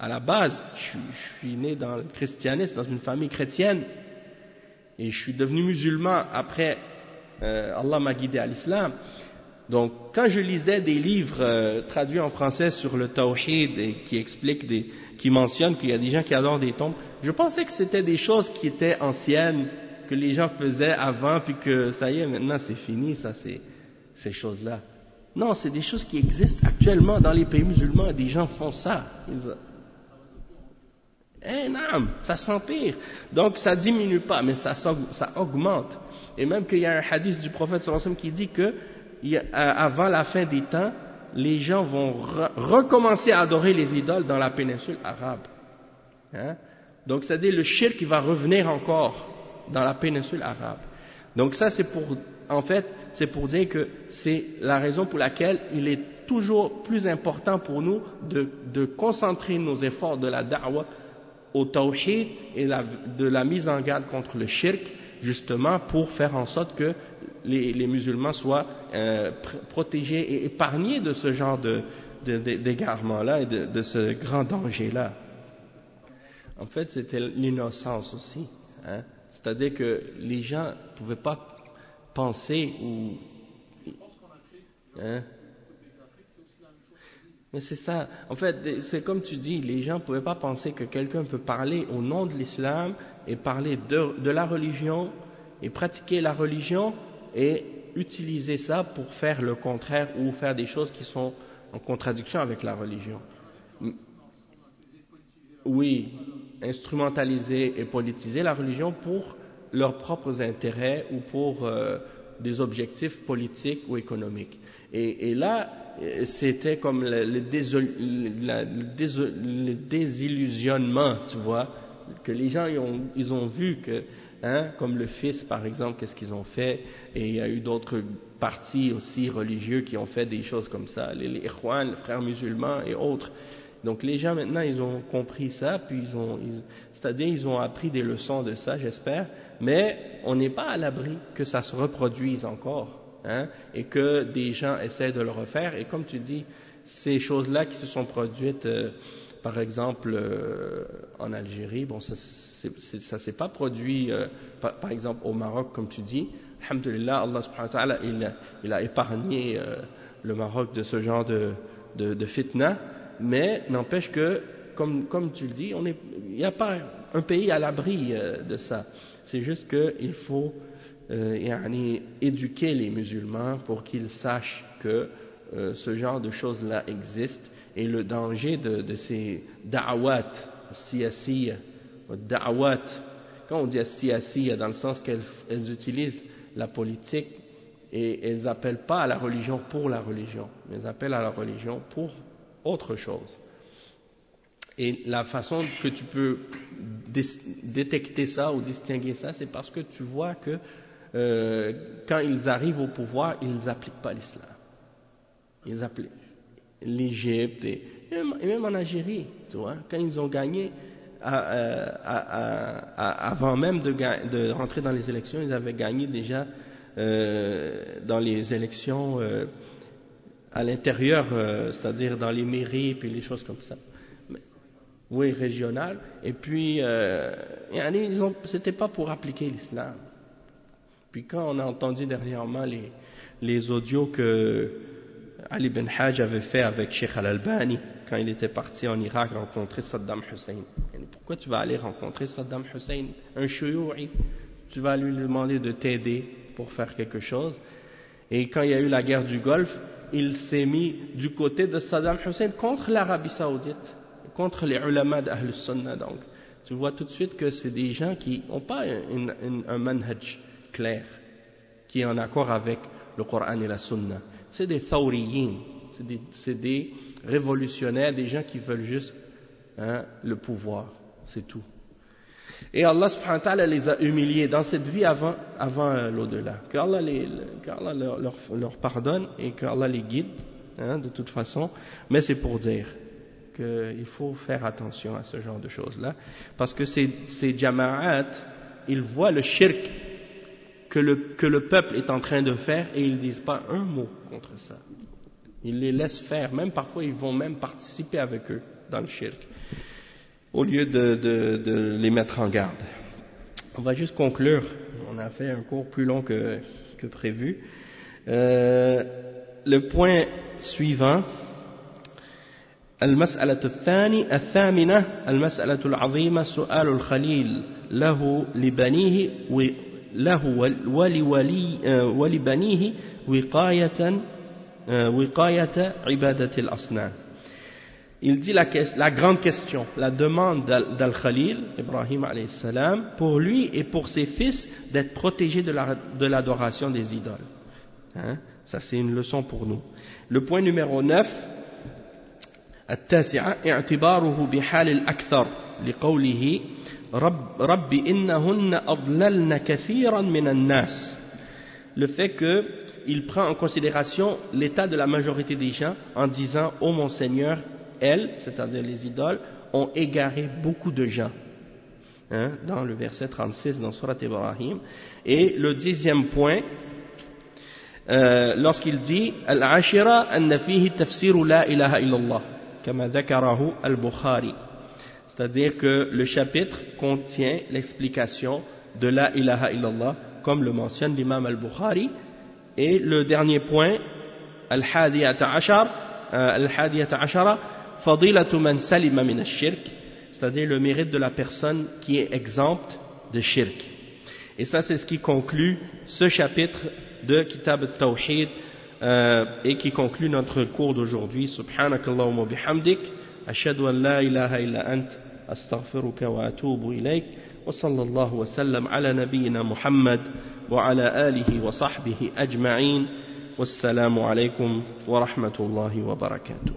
à la base, je suis né dans le christianisme, dans une famille chrétienne, et je suis devenu musulman après, Allah m'a guidé à l'islam. Donc, quand je lisais des livres traduits en français sur le tawhid et qui expliquent, qui mentionnent qu'il y a des gens qui adorent des tombes, je pensais que c'était des choses qui étaient anciennes, que les gens faisaient avant, puis que ça y est, maintenant c'est fini, ça, ces choses-là. Non, c'est des choses qui existent actuellement dans les pays musulmans, des gens font ça. Non, ça s'empire. Donc ça diminue pas, mais ça augmente. Et même qu'il y a un hadith du prophète sallallahu alayhi wa sallam qui dit que avant la fin des temps, les gens vont recommencer à adorer les idoles dans la péninsule arabe. Donc c'est-à-dire le shirk qui va revenir encore dans la péninsule arabe. Donc ça c'est pour dire que c'est la raison pour laquelle il est toujours plus important pour nous de concentrer nos efforts de la da'wah au tawhid et de la mise en garde contre le shirk, justement pour faire en sorte que les musulmans soient protégés et épargnés de ce genre d'égarement-là et de ce grand danger-là. En fait, c'était l'innocence aussi. C'est-à-dire que les gens ne pouvaient pas penser ou... Mais c'est ça. En fait, c'est comme tu dis, les gens ne pouvaient pas penser que quelqu'un peut parler au nom de l'islam et parler de la religion et pratiquer la religion et utiliser ça pour faire le contraire ou faire des choses qui sont en contradiction avec la religion. Oui, instrumentaliser et politiser la religion pour leurs propres intérêts ou pour des objectifs politiques ou économiques. Et là, c'était comme le désillusionnement, tu vois, que les gens ils ont vu que, comme le fils par exemple, qu'est-ce qu'ils ont fait, et il y a eu d'autres partis aussi religieux qui ont fait des choses comme ça, les Ikhwan, les frères musulmans et autres. Donc les gens maintenant ils ont compris ça, puis c'est-à-dire ils ont appris des leçons de ça, j'espère, mais on n'est pas à l'abri que ça se reproduise encore, et que des gens essaient de le refaire, et comme tu dis, ces choses-là qui se sont produites, par exemple en Algérie, bon ça s'est pas produit, par exemple au Maroc comme tu dis, alhamdulillah, Allah subhanahu wa ta'ala il a épargné le Maroc de ce genre de fitna, mais n'empêche que comme tu le dis, il n'y a pas un pays à l'abri de ça, c'est juste qu'il faut éduquer les musulmans pour qu'ils sachent que ce genre de choses-là existe, et le danger de ces da'awat siyasiyya, da'awat, quand on dit siyasiyya, dans le sens qu'elles utilisent la politique et elles n'appellent pas à la religion pour la religion, mais elles appellent à la religion pour autre chose. Et la façon que tu peux détecter ça ou distinguer ça, c'est parce que tu vois que quand ils arrivent au pouvoir, ils n'appliquent pas l'islam. Ils appliquent l'Égypte et même en Algérie, tu vois, quand ils ont gagné, avant même de rentrer dans les élections, ils avaient gagné déjà dans les élections à l'intérieur, c'est-à-dire dans les mairies et les choses comme ça. Oui, régionales. Et puis, c'était pas pour appliquer l'islam. Puis quand on a entendu dernièrement les audios que Ali Ben Hajj avait fait avec Sheikh Al-Albani quand il était parti en Irak rencontrer Saddam Hussein. Pourquoi tu vas aller rencontrer Saddam Hussein, un shuyu'i? Tu vas lui demander de t'aider pour faire quelque chose. Et quand il y a eu la guerre du Golfe, il s'est mis du côté de Saddam Hussein contre l'Arabie Saoudite, contre les ulama d'Ahl Sunnah. Donc, tu vois tout de suite que c'est des gens qui n'ont pas un manhaj clair, qui est en accord avec le Coran et la Sunna. C'est des thawriyin, c'est des révolutionnaires, des gens qui veulent juste le pouvoir, c'est tout. Et Allah subhanahu wa ta'ala les a humiliés dans cette vie avant l'au-delà. Qu'Allah leur pardonne et qu'Allah les guide, de toute façon, mais c'est pour dire qu'il faut faire attention à ce genre de choses-là, parce que ces jama'at, ils voient le shirk que le peuple est en train de faire et ils ne disent pas un mot contre ça. Ils les laissent faire, même parfois ils vont même participer avec eux dans le shirk, au lieu de les mettre en garde. On va juste conclure, on a fait un cours plus long que prévu. Le point suivant, المسألة الثامنة المسألة العظيمة سؤال الخليل له ولبنيه وقاية عبادة الأصنام. Il dit la grande question, la demande d'Al-Khalil, Ibrahim alayhi salam, pour lui et pour ses fils d'être protégés de l'adoration des idoles. Ça c'est une leçon pour nous. Le point numéro 9, التاسعة اعتباره بحال الأكثر لقوله رب إنهن أضللن كثيرا من الناس. Le fait qu'il prend en considération l'état de la majorité des gens en disant « Ô mon Seigneur, elles, c'est-à-dire les idoles, ont égaré beaucoup de gens. » Dans le verset 36 dans Surat Ibrahim. Et le 10e point, lorsqu'il dit « Al-Ashira anna fihi tafsiru la ilaha illallah » كما ذكره البخاري, c'est-à-dire que le chapitre contient l'explication de la ilaha illallah comme le mentionne l'imam al-Bukhari. Et le dernier point, al-hadiyata ashara fadilatu man salima min ash-shirk, c'est-à-dire le mérite de la personne qui est exempte de shirk. Et ça c'est ce qui conclut ce chapitre de Kitab al-Tawhid et qui conclut notre cours d'aujourd'hui. Subhanakallahumma bihamdik, ashhadu an la ilaha illa ant, astaghfiruka wa atubu ilayk, wa sallallahu wa sallam ala nabiyyina Muhammad wa ala alihi wa sahbihi ajma'in. Wassalamu alaykum wa rahmatullahi wa barakatuh.